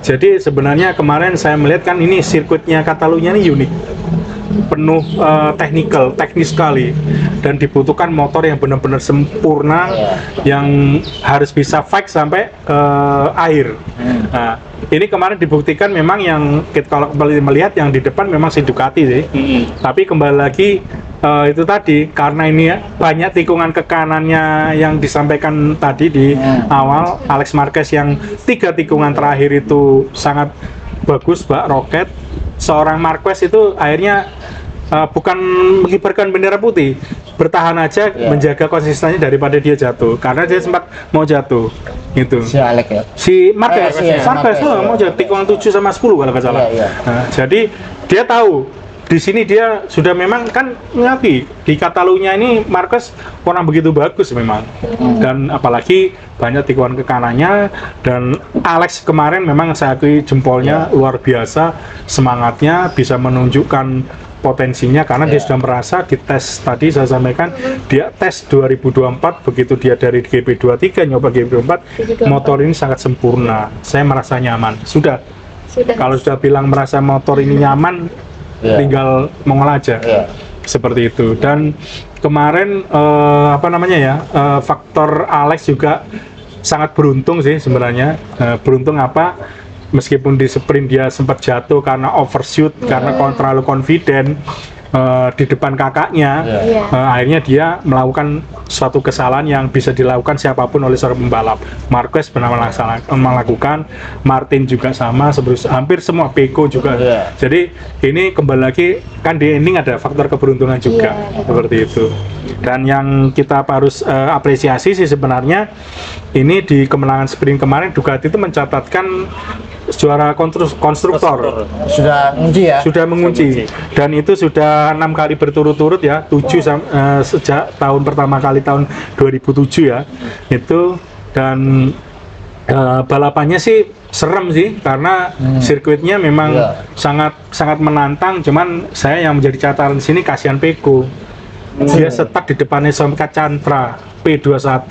Jadi sebenarnya kemarin saya melihat kan ini sirkuitnya Catalunya ini unik, penuh teknis sekali, dan dibutuhkan motor yang benar-benar sempurna, yang harus bisa fight sampai akhir. Nah, ini kemarin dibuktikan memang yang kalau kembali melihat yang di depan memang si Ducati sih, tapi kembali lagi itu tadi karena ini banyak tikungan ke kanannya yang disampaikan tadi di awal Alex Marquez yang 3 tikungan terakhir itu sangat bagus Mbak Roket. Seorang Marquez itu akhirnya bukan mengibarkan bendera putih, bertahan aja menjaga konsistensi daripada dia jatuh karena dia sempat mau jatuh gitu. Si Alex ya. Si Marquez, Marquez mau jatuh tikungan 7 sama 10 kalau nggak salah. Nah, jadi dia tahu di sini dia sudah memang kan ngerti di Catalunya ini Marquez kurang begitu bagus memang, dan apalagi banyak tikungan ke kanannya, dan Alex kemarin memang saya akui jempolnya luar biasa, semangatnya bisa menunjukkan potensinya karena dia sudah merasa di tes tadi saya sampaikan dia tes 2024 begitu dia dari GP23 nyoba GP24 motor ini sangat sempurna, saya merasa nyaman sudah. Kalau sudah bilang merasa motor ini nyaman tinggal mengolah aja seperti itu. Dan kemarin faktor Alex juga sangat beruntung sih sebenarnya. Beruntung apa? Meskipun di sprint dia sempat jatuh karena overshoot, karena terlalu confident di depan kakaknya, akhirnya dia melakukan suatu kesalahan yang bisa dilakukan siapapun oleh seorang pembalap. Marquez pernah melakukan, Martin juga sama, hampir semua, Pecco juga. Jadi ini kembali lagi kan di ending ada faktor keberuntungan juga, seperti itu. Dan yang kita harus apresiasi sih sebenarnya ini di kemenangan sprint kemarin Ducati itu mencatatkan juara konstruktor sudah mengunci, dan itu sudah 6 kali berturut-turut ya, 7 sejak tahun pertama kali tahun 2007 ya itu. Dan balapannya sih serem sih karena sirkuitnya memang sangat menantang, cuman saya yang menjadi catatan sini kasihan Pecco, dia setak di depannya Somka Chantra P21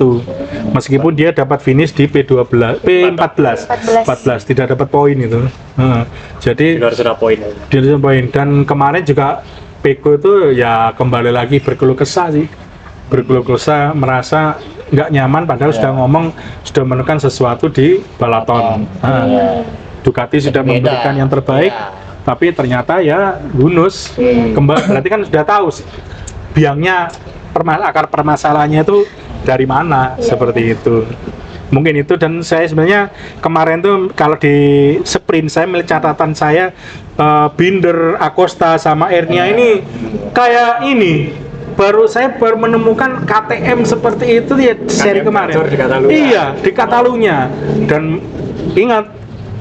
meskipun dia dapat finish di P14 tidak dapat poin itu. Jadi di luar poin. Dan kemarin juga Pecco itu ya kembali lagi berkeluh kesah merasa nggak nyaman padahal sudah ngomong sudah menekan sesuatu di balaton. Ducati sudah memberikan yang terbaik tapi ternyata ya bonus kembali, berarti kan sudah tahu biangnya akar permasalahannya itu dari mana, seperti itu. Mungkin itu. Dan saya sebenarnya kemarin tuh kalau di sprint saya melihat catatan saya Binder, Acosta sama Ernia ini kayak ini saya baru menemukan KTM seperti itu di seri kemarin. Di Catalunya. Dan ingat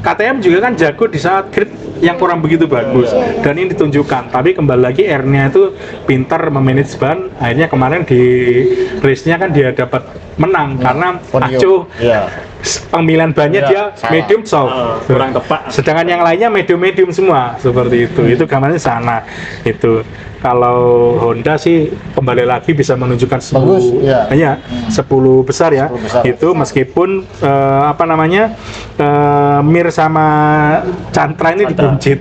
KTM juga kan jago di saat grid yang kurang begitu bagus, dan ini ditunjukkan. Tapi kembali lagi Ernia itu pintar memanage ban, akhirnya kemarin di race-nya kan dia dapat menang karena acuh pemilihan bannya dia medium soft, kurang tepat, sedangkan yang lainnya medium semua, seperti itu. Itu gambarnya sana itu. Kalau Honda sih kembali lagi bisa menunjukkan 10 besar ya. 10 besar. Itu meskipun Mir sama Chantra ini dibuncit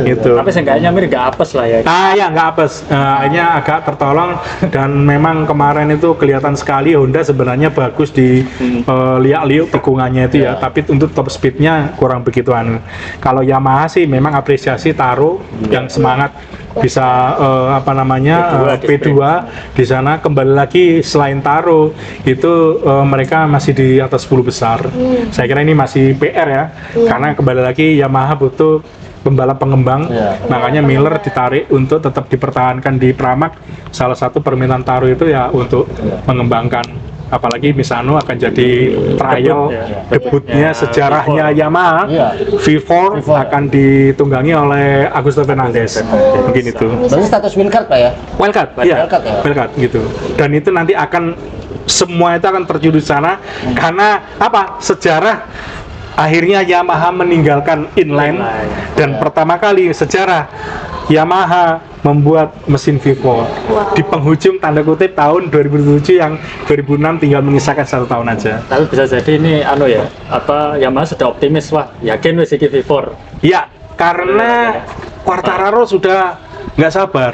gitu. Tapi seenggaknya Mir nggak apes lah ya. Nggak apes. Akhirnya agak tertolong, dan memang kemarin itu kelihatan sekali Honda sebenarnya bagus di liak-liuk tikungannya itu ya. Tapi untuk top speednya kurang begitu anu. Kalau Yamaha sih memang apresiasi Taro yang semangat bisa P2 di sana. Kembali lagi selain Taro itu mereka masih di atas 10 besar. Saya kira ini masih PR ya, karena kembali lagi Yamaha butuh pembalap pengembang, makanya Miller ditarik untuk tetap dipertahankan di Pramac. Salah satu permintaan Taro itu ya untuk mengembangkan, apalagi Misano akan jadi trial debutnya sejarahnya Yamaha. V4 akan ditunggangi oleh Augusto Fernandez. Mungkin itu. Berarti status wildcard Pak ya? Wildcard gitu. Dan itu nanti akan semua itu akan terjun di sana karena sejarah akhirnya Yamaha meninggalkan inline, dan pertama kali sejarah Yamaha membuat mesin V4 di penghujung tanda kutip tahun 2007 yang 2006 tinggal menyisakan 1 tahun aja. Tapi bisa jadi ini Yamaha sudah optimis, yakin wis iki V4. Ya, karena Quartararo sudah nggak sabar,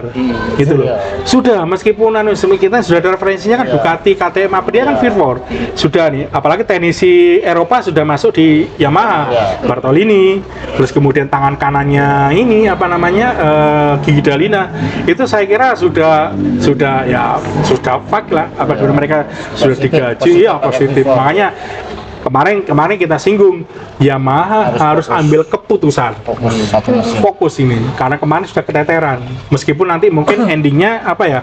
gitu loh. Sudah, meskipun kita sudah ada referensinya kan Ducati, KTM, apa dia kan Vivor, sudah nih. Apalagi teknisi Eropa sudah masuk di Yamaha, Bartolini, terus kemudian tangan kanannya ini apa namanya Gigi Dalina, itu saya kira sudah fak lah. Apabila mereka sudah digaji, ya positif. Makanya kemarin kita singgung Yamaha harus ambil keputusan fokus ini karena kemarin sudah keteteran, meskipun nanti mungkin endingnya apa ya,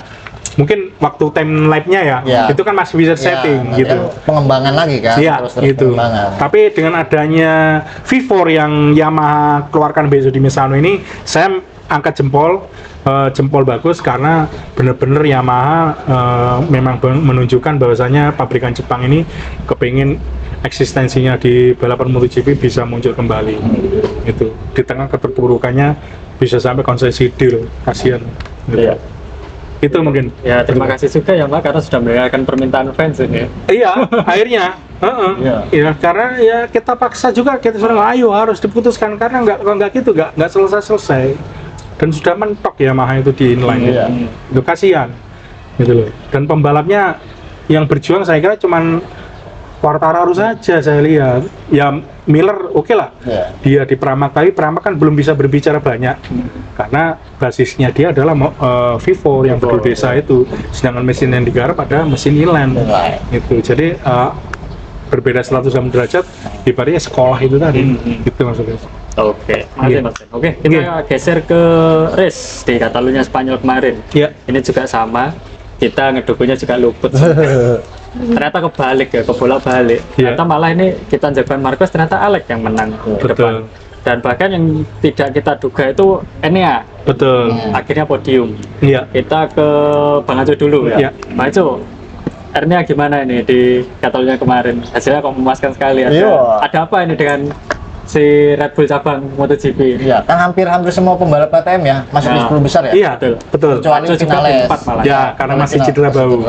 mungkin waktu time lapse-nya itu kan masih bisa setting gitu, kan pengembangan lagi kan, terus gitu. pengembangan. Tapi dengan adanya V4 yang Yamaha keluarkan besok di Misano ini, saya angkat jempol bagus karena benar-benar Yamaha memang menunjukkan bahwasanya pabrikan Jepang ini kepingin eksistensinya di balapan MotoGP bisa muncul kembali. Itu di tengah keterpurukannya bisa sampai konsesi deal, kasihan. Gitu. Iya. Itu mungkin. Ya, terima kasih juga ya Mbak karena sudah mendengarkan permintaan fans ini. Iya, akhirnya. Ya, karena ya kita paksa juga, kita suruh ayo harus diputuskan karena nggak gitu nggak selesai dan sudah mentok Yamaha itu di inline. Itu kasihan gitu loh. Dan pembalapnya yang berjuang saya kira cuman Quartararo saja saya lihat. Ya Miller oke lah. Dia di Pramac, tapi Pramac kan belum bisa berbicara banyak karena basisnya dia adalah V4 yang berdua desa itu, sedangkan mesin yang digarap pada mesin inline itu. Jadi berbeda 160 derajat ibaratnya sekolah itu tadi. Itu maksudnya. Oke, makasih Mas. Oke, kita geser ke race di Catalunya Spanyol kemarin. Ini juga sama, kita ngedukungnya juga luput. Ternyata kebalik ya, kebolak-balik. Ternyata malah ini kita jagoan Marquez, ternyata Alex yang menang di depan. Dan bahkan yang tidak kita duga itu Enea. Betul. Akhirnya podium. Kita ke Bang Aco dulu ya. Bang Aco, Enea gimana ini di Catalunya kemarin? Hasilnya kok memuaskan sekali. Ada apa ini dengan si Red Bull cabang MotoGP? Iya, kan hampir semua pembalap KTM ya masuk di 10 besar ya. Iya, betul. Kecuali Vinales. Ya, karena masih cedera bahu.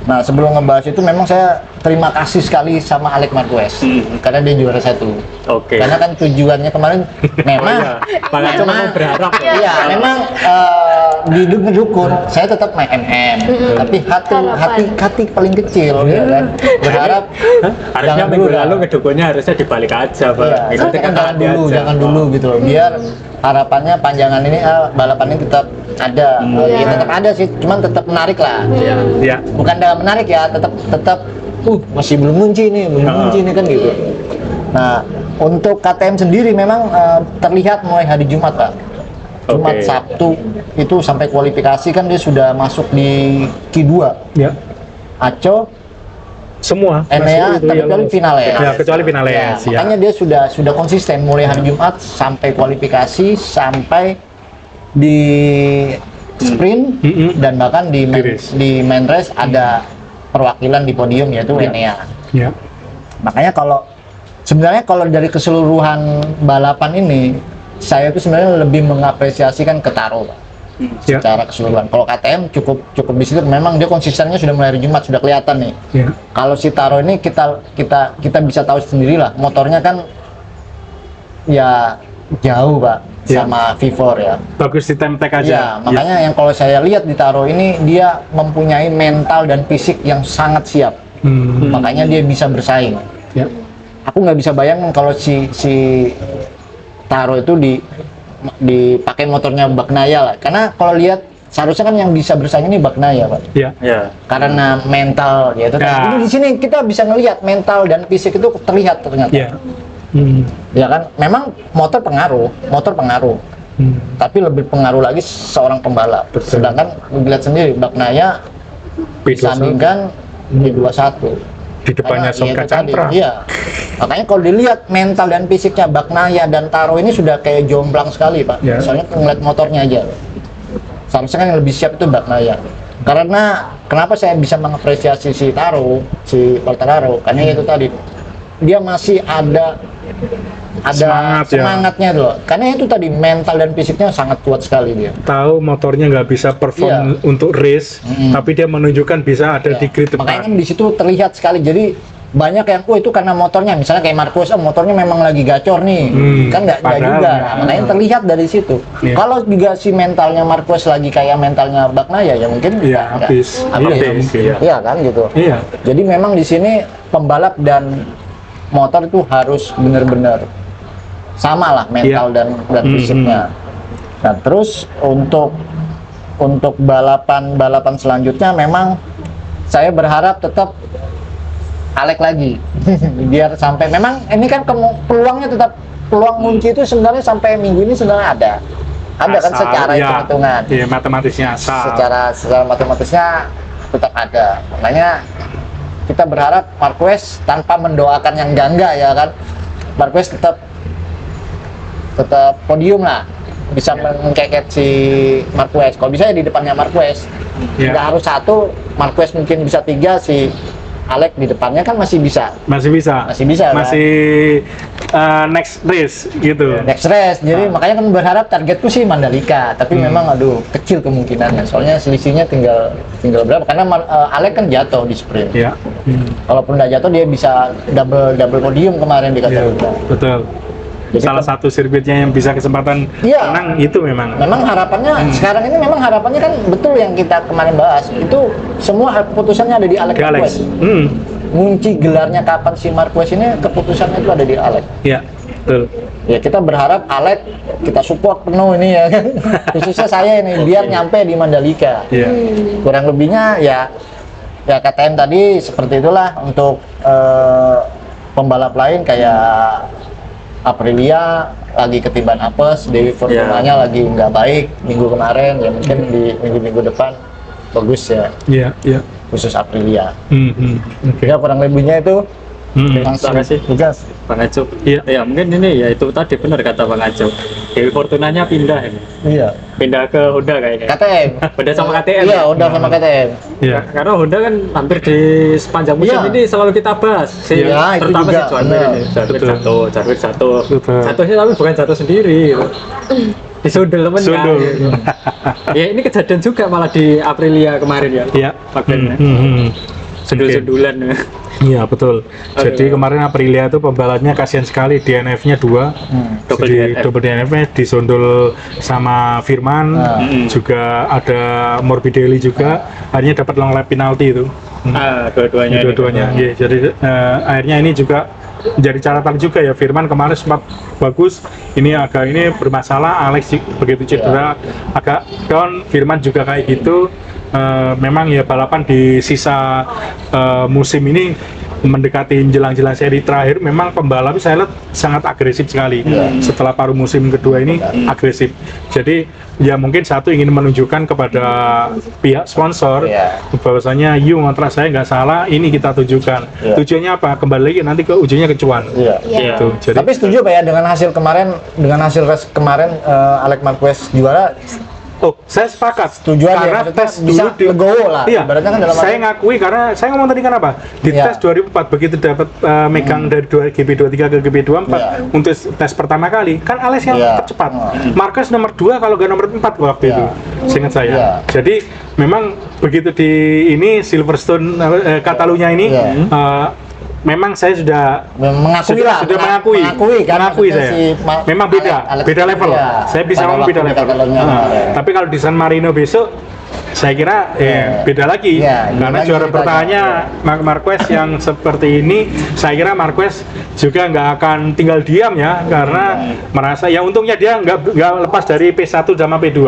Nah, sebelum ngebahas itu memang saya terima kasih sekali sama Alex Marquez karena dia juara 1. Karena kan tujuannya kemarin memang Bang Aco memang berharap. Iya, memang di dukun saya tetap main MM, tapi hati paling kecil ya kan. Berharap harusnya minggu lalu ngedukunnya harusnya dibalik aja, Pak. Kan jangan dulu gitu loh, biar harapannya panjangan ini balapan ini tetap ada. Ya, tetap ada sih, cuman tetap menarik lah. Bukan dalam menarik ya, tetap masih belum kunci nih kan gitu. Nah, untuk KTM sendiri memang terlihat mulai hari Jumat, Pak. Jumat, Sabtu itu sampai kualifikasi kan dia sudah masuk di Q2. Aco semua Enea kecuali Vinales. Ya, kecuali Vinales. Makanya dia sudah konsisten mulai hari Jumat sampai kualifikasi sampai di sprint dan bahkan di main race ada perwakilan di podium yaitu Enea. Makanya sebenarnya kalau dari keseluruhan balapan ini saya itu sebenarnya lebih mengapresiasikan ke Taro, Pak. Secara keseluruhan. Kalau KTM cukup di situ, memang dia konsistennya sudah mulai hari Jumat sudah kelihatan nih. Kalau si Taro ini kita bisa tahu sendirilah, motornya kan ya jauh, Pak, sama V4 ya. Bagus di temtek aja. Ya, makanya yang kalau saya lihat di Taro ini dia mempunyai mental dan fisik yang sangat siap. Makanya dia bisa bersaing. Aku nggak bisa bayangin kalau si Taro itu dipakai motornya Bagnaia lah, karena kalau lihat seharusnya kan yang bisa bersaing ini Bagnaia, Pak. Karena mental ya itu. Jadi di sini kita bisa ngelihat mental dan fisik itu terlihat ternyata. Ya kan, memang motor pengaruh. Tapi lebih pengaruh lagi seorang pembalap. Sedangkan dilihat sendiri Bagnaia disandingkan P21 di depannya Soka Cantra. Makanya kalau dilihat mental dan fisiknya Bagnaia dan Taro ini sudah kayak jomplang sekali, Pak. Soalnya ngeliat motornya aja. Seharusnya kan yang lebih siap itu Bagnaia. Karena kenapa saya bisa mengapresiasi si Quartararo? Karena itu tadi dia masih ada semangatnya loh. Karena itu tadi mental dan fisiknya sangat kuat sekali dia. Tahu motornya nggak bisa perform untuk race, tapi dia menunjukkan bisa ada di grid depan. Makanya kan di situ terlihat sekali. Jadi banyak yang itu karena motornya, misalnya kayak Marquez, motornya memang lagi gacor nih, kan nggak padahal juga. nggak. Nah, makanya terlihat dari situ. Iya. Kalau juga si mentalnya Marquez lagi kayak mentalnya Bagnaia, ya mungkin Iya, nggak- habis. habis. Iya, mungkin. Iya kan gitu. Iya. Jadi memang di sini pembalap dan motor itu harus benar-benar sama lah mental Iya. dan fisiknya. Nah terus untuk balapan selanjutnya memang saya berharap tetap Alek lagi biar sampai, memang ini kan peluangnya tetap, peluang kunci itu sebenarnya sampai minggu ini sebenarnya ada kan Asal, secara ya. hitung-hitungan. Iya, matematisnya asal. Secara matematisnya tetap ada. Makanya kita berharap Marquez, tanpa mendoakan yang enggak ya kan, Marquez tetap podium lah, bisa mengkeket si Marquez. Kalau bisa ya di depannya Marquez. Iya. Nggak harus satu, Marquez mungkin bisa 3, si Alek di depannya kan masih bisa. Masih bisa. Masih bisa, kan? Masih next race gitu. Next race, jadi makanya kan berharap targetku sih Mandalika, tapi memang aduh kecil kemungkinannya, soalnya selisihnya tinggal berapa, karena Alek kan jatuh di sprint. Iya. Kalaupun nggak jatuh dia bisa double podium kemarin di Iya, Catalunya. betul. Jadi Salah satu sirkuitnya yang bisa kesempatan Iya. menang itu memang. memang harapannya sekarang ini, memang harapannya kan betul yang kita kemarin bahas, itu semua keputusannya ada di Alek Ke Alex. Marquez. Ngunci gelarnya kapan si Marquez ini, keputusannya itu ada di Alek. Iya, betul. Ya kita berharap Alek kita support penuh ini ya kan. Khususnya saya ini biar nyampe di Mandalika. Iya. Kurang lebihnya ya KTM tadi seperti itulah. Untuk pembalap lain kayak Aprilia lagi ketiban apes, Dewi Fortunanya lagi nggak baik minggu kemarin, ya mungkin di minggu depan bagus ya, Iya, iya. khusus Aprilia. Oke. Ya kurang lebihnya itu. Terima kasih Tugas. Bang Ajo. Iya. Ya mungkin ini ya itu tadi benar kata Bang Ajo. Dewi Fortunanya pindah ini. Iya. Pindah ke Honda kayaknya. KTM. Beda sama KTM. Iya, udah sama KTM. Iya. Karena Honda kan hampir di sepanjang musim Iya. ini selalu kita bahas. Iya, itu terutama juga, si Jarwin benar. ini. Jarwin Betul. jatuh. Betul. Jatuhnya tapi bukan jatuh sendiri. Gitu. Disundul temennya. Sundul. Gitu. Ya ini kejadian juga malah di Aprilia kemarin ya. Iya. Makanya. Sundul-sundulan. Iya, betul. Jadi kemarin Aprilia itu pembalapnya kasihan sekali, DNF-nya 2. Double Jadi DNF. double DNF-nya disundul sama Firman, juga ada Morbidelli juga, akhirnya dapat long lap penalti itu. Dua-duanya. Dua-duanya. Iya, jadi akhirnya ini juga jadi catatan juga ya, Firman kemarin sempat bagus, ini bermasalah, Alex begitu cedera agak down, Firman juga kayak gitu. Memang ya balapan di sisa musim ini mendekati jelang-jelang seri terakhir, memang pembalap saya lihat sangat agresif sekali. Setelah paruh musim kedua ini agresif. Jadi ya mungkin satu ingin menunjukkan kepada pihak sponsor bahwasanya ngontrak saya nggak salah, ini kita tunjukkan. Tujuannya apa? Kembali lagi nanti ke ujungnya ke cuan. Iya. Gitu. Jadi Tapi setuju Pak ya dengan hasil kemarin, race kemarin Alek Marquez juara? oh, saya sepakat. Setuju aja, karena maksudnya tes bisa dulu legowo lah. Iya, Ibaratnya kan dalam saya ngakui karena saya ngomong tadi kan apa? Di Iya. tes 2004 begitu dapat megang dari GP23 ke GP24 Iya. untuk tes pertama kali, kan Alex yang Iya. tercepat. Marquez nomor 2 kalau nggak nomor 4 waktu itu. Seingat saya. Iya. Jadi memang begitu di ini Silverstone Catalunya ini memang saya sudah mengakui kan, mengakui maksudnya saya. Memang beda level. Saya bisa ngomong beda level. Tapi kalau di San Marino besok, saya kira beda lagi. Karena juara bertahannya Marquez yang seperti ini, saya kira Marquez juga nggak akan tinggal diam ya, karena merasa ya untungnya dia nggak lepas dari P1 sama P2.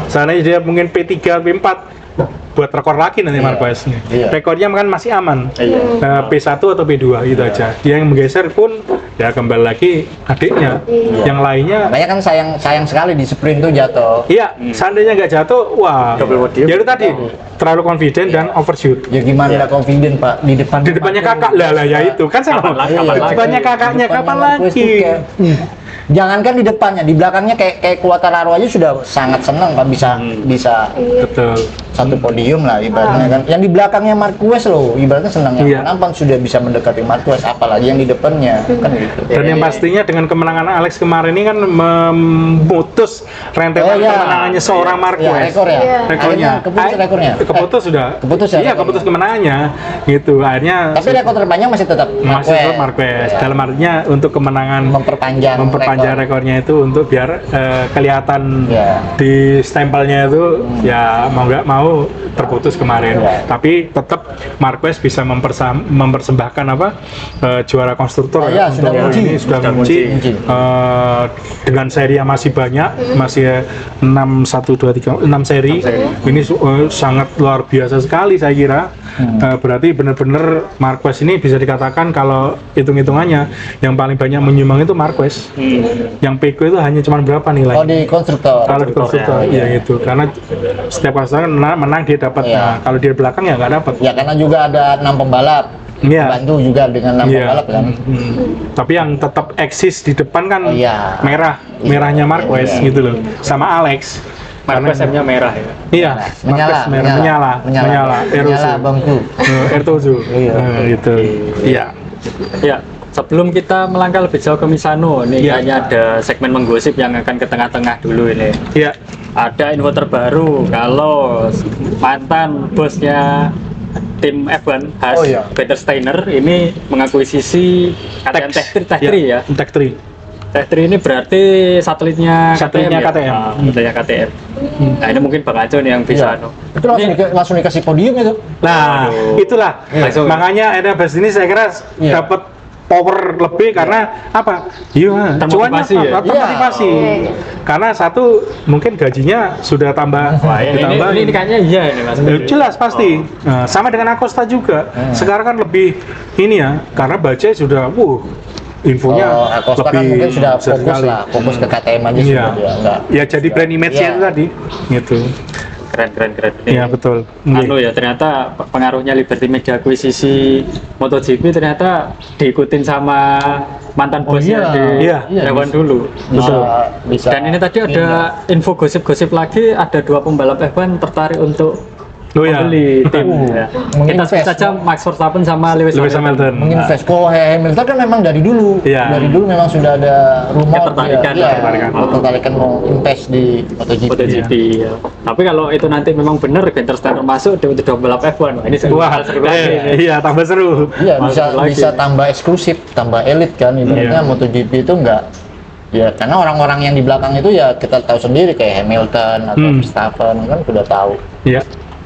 Soalnya dia mungkin P3, P4 buat rekor lagi nanti Marquez nih. Rekornya kan masih aman. P1 atau P2 gitu aja. Dia yang menggeser pun ya kembali lagi adiknya. Yang lainnya makanya kan sayang sekali di sprint tuh jatuh. iya, seandainya nggak jatuh, wah. Double podium. Ya itu tadi terlalu confident dan overshoot. Ya gimana nggak confident Pak di depan. Di depannya kakak lah ya itu kan saya ngomong. Kapan lagi? Di depannya kakaknya kapan Marquez tuh lagi? kayak, Jangankan di depannya, di belakangnya kayak Quartararo aja sudah sangat senang kan bisa Betul. satu podium lah ibaratnya kan. Yang di belakangnya Marquez loh, ibaratnya senang yang Iya. nampak sudah bisa mendekati Marquez, apalagi yang di depannya kan gitu. Dan yang pastinya dengan kemenangan Alex kemarin ini kan memutus rentetan Oh, iya. kemenangannya seorang Marquez. Ya, rekor ya. Iya. Rekornya. Akhirnya keputus rekornya. Keputus sudah. keputus ya Iya, rekornya. keputus kemenangannya. Gitu. Akhirnya Tapi rekor terpanjang masih tetap masih tetap Marquez. Ya. Dalam artinya untuk kemenangan memperpanjang rekor. rekornya itu untuk biar kelihatan Ya. di stempelnya itu ya mau nggak mau terputus kemarin. Ya. Tapi tetap Marquez bisa mempersembahkan apa juara konstruktor Oh, iya, untuk sudah mengunci. ini sudah mengunci dengan seri yang masih banyak, masih 6 1 2 3 6 seri. Ini sangat luar biasa sekali saya kira. Berarti benar-benar Marquez ini bisa dikatakan kalau hitung-hitungannya yang paling banyak menyumbang itu Marquez. Yang Peko itu hanya cuma berapa nilai? Oh, di konstruktor. Kalau di konstruktor ya itu karena setiap pasangan menang dia dapat. Iya. Nah, kalau dia belakang ya nggak dapat. Ya karena juga ada 6 pembalap. Iya. Bantu juga dengan 6 Iya. pembalap kan. Tapi yang tetap eksis di depan kan Oh, iya. merahnya Marquez Iya. gitu loh, sama Alex. Marquez M-nya merah ya. Iya, Menyala, Marquez menyala, menyala bangku. Ertozu, Iya. gitu. Iya. Ya, sebelum kita melangkah lebih jauh ke Misano, ini Iya. kayaknya ada segmen menggosip yang akan ke tengah-tengah dulu ini. Iya. Ada info terbaru kalau mantan bosnya tim F1 Haas, Oh, iya. Peter Steiner ini mengakuisisi KTM Tech3 ya. Tech3. Tech3 ini berarti satelitnya Satelitnya ya? KTM. Satelitnya KTM. Nah, ini mungkin Bang Aco nih yang bisa Iya. Itu langsung dikasih podium itu. Nah, Waduh. itulah. Langsung. Makanya Eda Bas ini saya kira Iya. dapat power lebih karena apa? Iya, Termotivasi ya? termotivasi. Iya. Karena satu mungkin gajinya sudah tambah. Wah, ini kayaknya iya ini Mas. Jelas pasti. Nah, sama dengan Acosta juga. Sekarang kan lebih ini ya, karena Bajaj sudah infonya Oh, Acosta kan lebih mungkin sudah besar fokus sekali. lah, fokus ke KTM aja Iya. sudah dia enggak. Ya jadi brand image-nya Iya. itu tadi. Gitu. Keren. Iya, betul. Anu ya, ternyata pengaruhnya Liberty Media akuisisi MotoGP ternyata diikutin sama mantan bosnya di Iya. F1 dulu. Bisa. Dan ini tadi ada info gosip-gosip lagi, ada 2 pembalap F1 tertarik untuk Oh ya. membeli tim. Ya. Mungkin Kita sebut invest, saja Max Verstappen sama Lewis Hamilton. Mungkin invest. Kalau Hamilton kan memang dari dulu. Iya. Dari dulu memang sudah ada rumor Ketertarikan, dia, ketertarikan. ketertarikan mau invest di MotoGP. MotoGP ya. Tapi kalau itu nanti memang benar Peter Steiner masuk di untuk pembalap F1, wah, ini Wah, seru lagi. iya tambah seru. Iya, Masuk lagi. bisa tambah eksklusif, tambah elit kan. Ibaratnya Iya. MotoGP itu enggak. Ya, karena orang-orang yang di belakang itu ya kita tahu sendiri kayak Hamilton atau Verstappen kan sudah tahu Iya,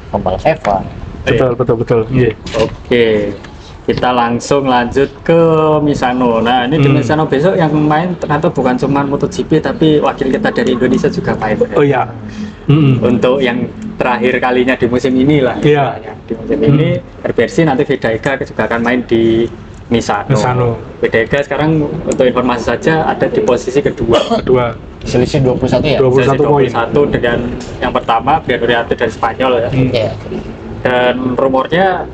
pembalap F1. betul. Iya. Oke, kita langsung lanjut ke Misano. Nah, ini di Misano besok yang main ternyata bukan cuma MotoGP, tapi wakil kita dari Indonesia juga main. Oh iya. Untuk yang terakhir kalinya di musim ini lah. Iya. istilahnya. Di musim ini, Versi nanti Vedaiga juga akan main di Misano. Vedaiga sekarang untuk informasi saja ada di posisi kedua. Selisih 21 ya? 21 poin. 21 dengan yang pertama Bernardo dari Spanyol ya. Iya. Dan rumornya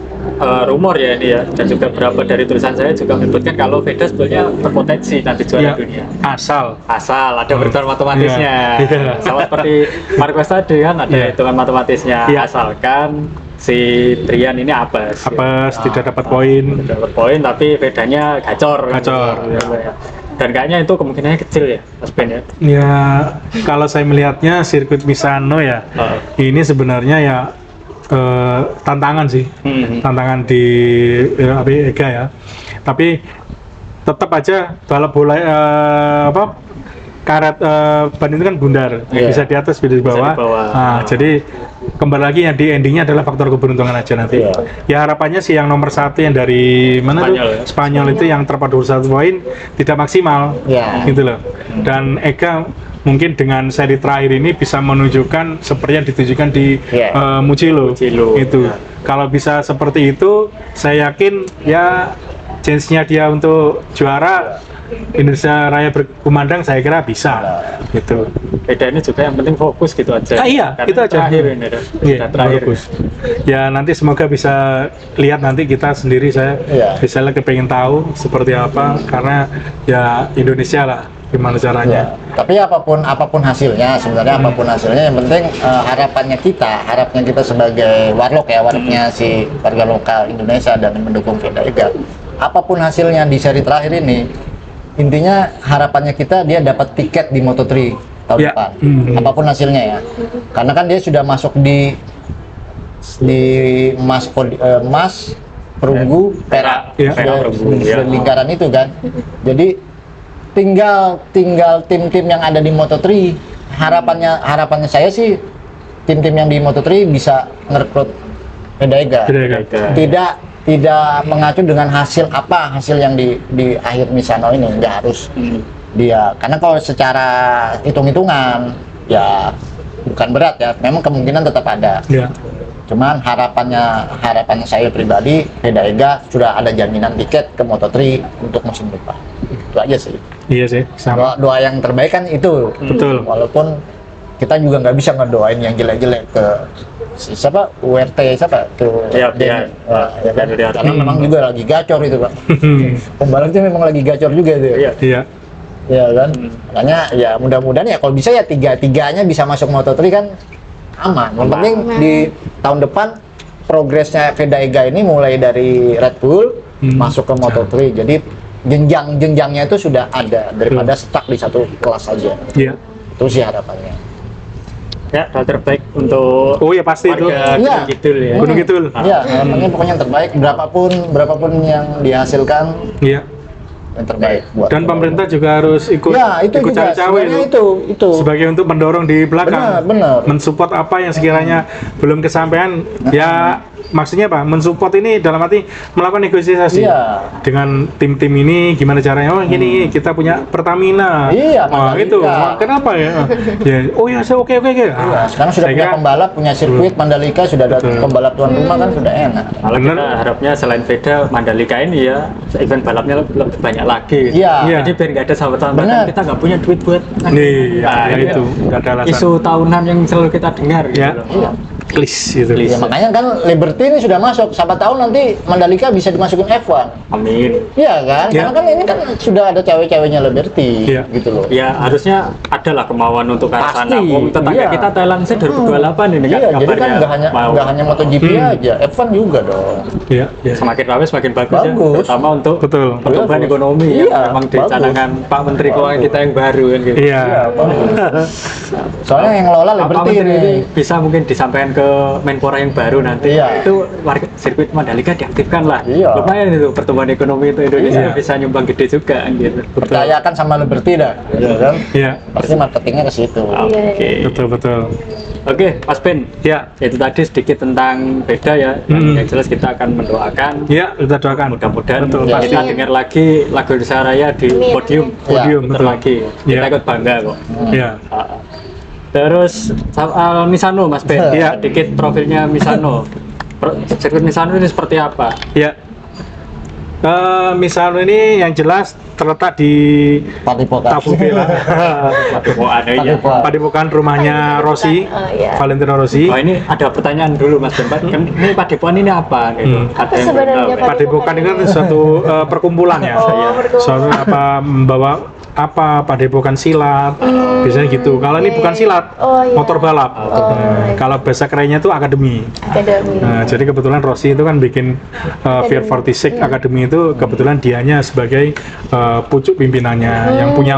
rumor ya ini ya, dan juga beberapa dari tulisan saya juga menyebutkan kalau Veda sebetulnya berpotensi nanti juara dunia Asal. asal ada perhitungan matematisnya. Iya. Sama seperti Marquez tadi kan ada Iya. hitungan matematisnya. Iya. Asalkan si Trian ini apes Tidak dapat poin. dapat poin tapi bedanya gacor. Gacor, Gitu ya. Dan kayaknya itu kemungkinannya kecil ya Mas Ben ya. Ya, kalau saya melihatnya sirkuit Misano ya, ini sebenarnya ya tantangan sih, tantangan di Ega ya. Tapi tetap aja balap bola karet ban itu kan bundar, Iya. bisa di atas, bisa di bawah. Bisa di bawah. Nah, jadi kembali lagi yang di endingnya adalah faktor keberuntungan aja nanti. Iya. Ya harapannya sih yang nomor 1 yang dari mana Spanyol tuh? ya? Spanyol itu yang terpaut 21 poin tidak maksimal, Iya. gitu loh. Dan Ega mungkin dengan seri terakhir ini bisa menunjukkan seperti yang ditujukan di Iya. Mugello. Mugello. Itu. Kalau bisa seperti itu, saya yakin ya chance-nya dia untuk juara Indonesia Raya berkumandang saya kira bisa gitu. Beda ini juga yang penting fokus gitu aja. Iya, Karena itu aja. Terakhir ini, Iya, terakhir. bagus. Ya nanti semoga bisa lihat nanti kita sendiri, saya Iya. bisa kepengen tahu seperti apa karena ya Indonesia lah gimana caranya. Tapi apapun hasilnya, sebenarnya apapun hasilnya, yang penting harapannya kita sebagai warlock ya, warlocknya si warga lokal Indonesia dan mendukung Veda Ega. Apapun hasilnya di seri terakhir ini, intinya harapannya kita dia dapat tiket di Moto3 tahun Ya. depan. Apapun hasilnya ya, karena kan dia sudah masuk di emas, perunggu, perak, Ya. sudah, Perak, perunggu, sudah ya. lingkaran itu kan. Jadi tinggal tim-tim yang ada di Moto3. Harapannya saya sih tim-tim yang di Moto3 bisa ngerekrut Veda Ega. Veda Ega. Tidak mengacu dengan hasil yang di akhir Misano ini, nggak harus dia, karena kalau secara hitung-hitungan ya bukan berat ya, memang kemungkinan tetap ada. Ya. Cuman harapannya saya pribadi, Veda Ega sudah ada jaminan tiket ke Moto3 untuk musim depan. Itu aja sih. Iya sih, sama. Doa yang terbaik kan itu. Betul. Walaupun kita juga nggak bisa ngedoain yang jelek-jelek ke siapa URT siapa tuh. Iya, Den. iya. Ya kan? Iya. Karena memang juga lagi gacor itu Pak. Pembalapnya memang lagi gacor juga itu. Iya. Iya. Ya kan. Makanya ya mudah-mudahan ya kalau bisa ya tiga-tiganya bisa masuk Moto3 kan aman. Yang penting di tahun depan progresnya Veda Ega ini mulai dari Red Bull masuk ke Moto3. Jadi jenjangnya itu sudah ada daripada stuck di satu kelas saja. Iya. Itu sih harapannya. Ya, hal terbaik untuk Oh ya pasti itu. warga Iya. Gunung Kidul ya. Gunung Kidul. Ya, harapannya pokoknya yang terbaik, berapapun yang dihasilkan Iya. yang terbaik buat. Dan pemerintah juga harus ikut Ya, itu ikut juga cawe-cawe sebenarnya itu. sebagai untuk mendorong di belakang. Benar. Mensupport apa yang sekiranya belum kesampaian. Ya maksudnya apa? Mensupport ini dalam arti melakukan negosiasi Iya. dengan tim-tim ini gimana caranya? Oh gini kita punya Pertamina. Iya, Wah Mandalika. itu. Wah, kenapa ya? Ya. Oh ya saya oke. Iya, sekarang sudah saya punya kira- pembalap, punya sirkuit Mandalika, sudah ada Betul. pembalap tuan rumah kan sudah enak. Kalau Bener. kita harapnya selain Veda, Mandalika ini ya event balapnya lebih banyak lagi. Iya. Iya. Jadi biar nggak ada sambatan Bener. kita nggak punya duit buat. Nih, ya, ini itu nggak ada alasan. isu tahunan yang selalu kita dengar. Ya. Gitu Iya. loh. Please gitu. Ya makanya kan Liberty ini sudah masuk. Siapa tahu nanti Mandalika bisa dimasukin F1. Amin. Iya kan? Iya. Karena kan ini kan sudah ada cewek-ceweknya Liberty Iya. gitu loh. Ya harusnya adalah kemauan untuk ke arah sana. Pasti, Wong tetangga iya. kita Thailand saya 2028 ini kan Iya, jadi kan kabarnya mau. nggak hanya MotoGP aja, F1 juga dong. Iya, iya. Semakin ramai semakin bagus, ya, Bagus. terutama untuk Betul. pertumbuhan Bagus. ekonomi Iya, yang memang bagus. dicanangkan Pak Menteri Keuangan kita yang baru kan gitu. Iya. Soalnya yang ngelola Pak Liberty Menteri ini. ini bisa mungkin disampaikan ke Menpora yang baru nanti. Iya. Itu warga sirkuit Mandalika diaktifkan lah. Iya. Lumayan itu pertumbuhan ekonomi itu Indonesia Iya. bisa nyumbang gede juga kan gitu. Percayakan sama Liberty dah, ya kan? Iya. Pasti marketingnya ke situ. Oke. Betul. Oke, Mas Ben. Ya. Itu tadi sedikit tentang beda ya. Yang jelas kita akan mendoakan Ya, kita doakan. mudah-mudahan Betul, kita pasti. dengar lagi lagu Indonesia Raya di Amin. podium Podium, bentar betul. lagi kita Iya. ikut bangga kok. Ya. Terus soal Misano Mas Ben, Iya. sedikit profilnya Misano. Sirkuit Misano ini seperti apa? Ya. Misano ini yang jelas terletak di Padepokan. Tabubela. Oh ada ya. Padepokan. Padepokan rumahnya Rossi, Oh, iya. Valentino Rossi. Oh ini ada pertanyaan dulu Mas Ben. Ini Padepokan ini apa? Gitu. Ada yang sebenarnya belum tahu, ya? Padepokan itu kan suatu perkumpulan ya. Oh, perkumpulan. Suatu membawa padepokan silat. Biasanya gitu. Kalau ini bukan silat, Oh, iya. motor balap. Kalau bahasa kerennya itu akademi. Akademi. Nah, jadi kebetulan Rossi itu kan bikin Fiat 46 Academy itu kebetulan dianya sebagai pucuk pimpinannya yang punya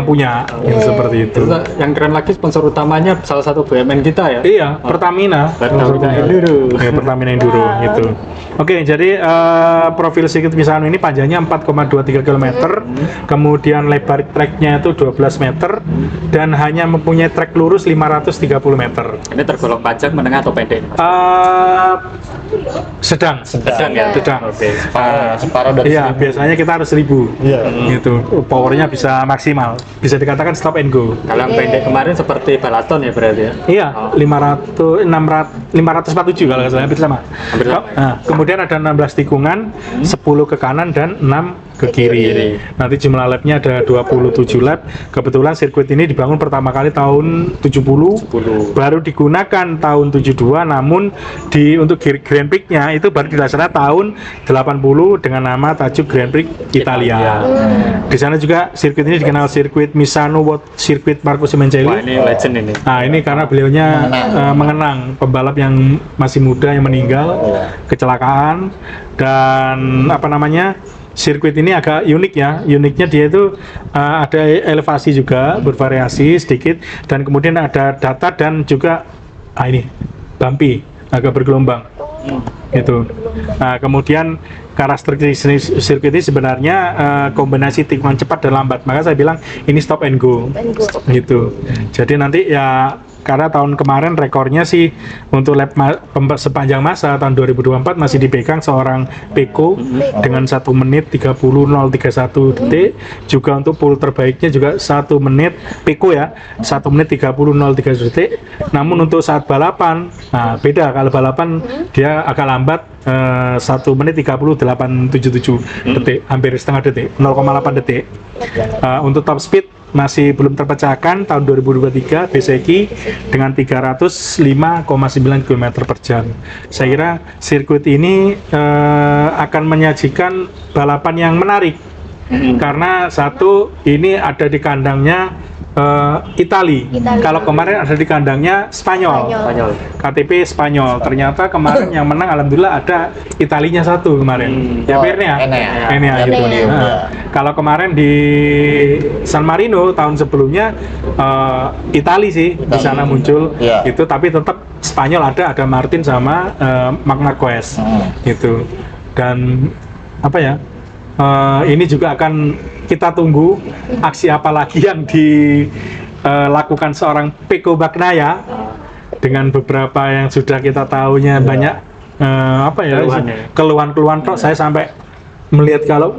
yang seperti itu. Terus yang keren lagi sponsor utamanya salah satu BUMN kita ya. Iya, Pertamina. Pertamina Enduro. Ya, Pertamina Enduro gitu. Oke, jadi profil sirkuit Misano ini panjangnya 4,23 km, kemudian lebar treknya itu 12 meter dan hanya mempunyai trek lurus 530 meter. Ini tergolong panjang, menengah atau pendek? Sedang. Sedang ya. Sedang. Oke. Separuh dari Iya, biasanya kita harus 1000. Iya. Gitu. Powernya bisa maksimal. Bisa dikatakan stop and go. Kalau yang pendek kemarin seperti balaton ya berarti ya. Iya, 547 kalau nggak salah, hampir sama. Hampir sama, ya. Nah, kemudian ada 16 tikungan, 10 ke kanan dan 6 ke kiri. Nanti jumlah labnya ada 27 lab. Kebetulan sirkuit ini dibangun pertama kali tahun 70, baru digunakan tahun 72, namun untuk Grand Prix-nya itu baru dilaksanakan tahun 80 dengan nama tajuk Grand Prix Italia. Di sana juga sirkuit ini dikenal sirkuit Misano World Circuit Marco Simoncelli. Wah, ini legend ini. Nah, ini karena beliaunya mengenang pembalap yang masih muda yang meninggal kecelakaan. Dan sirkuit ini agak unik ya. Uniknya dia itu ada elevasi juga, bervariasi sedikit, dan kemudian ada datar dan juga ini bumpy, agak bergelombang gitu. Nah, kemudian karakteristik sirkuit ini sebenarnya kombinasi tikungan cepat dan lambat, maka saya bilang ini stop and go gitu. Jadi nanti ya, karena tahun kemarin rekornya sih untuk lap sepanjang masa tahun 2024 masih dipegang seorang Pecco dengan 1 menit 30.031 detik. Juga untuk pole terbaiknya juga 1 menit Pecco ya, 1 menit 30.031 detik. Namun untuk saat balapan, nah beda, kalau balapan dia agak lambat, 1 menit 30.877 detik, hampir setengah detik, 0,8 detik. Untuk top speed masih belum terpecahkan tahun 2023 Bezzecchi dengan 305,9 km per jam. Saya kira sirkuit ini akan menyajikan balapan yang menarik karena satu, ini ada di kandangnya Itali. Kalau kemarin ada di kandangnya Spanyol. KTP Spanyol. Ternyata kemarin yang menang alhamdulillah ada Italinya satu kemarin. Ya Pirnya. Enea gitu. Kalau kemarin di San Marino tahun sebelumnya Itali sih di sana muncul. Itu tapi tetap Spanyol ada Martin sama Marc Marquez gitu. Dan ini juga akan kita tunggu aksi apa lagi yang dilakukan seorang Pecco Bagnaia dengan beberapa yang sudah kita tahunya banyak keluhan-keluhan kok. Saya sampai melihat kalau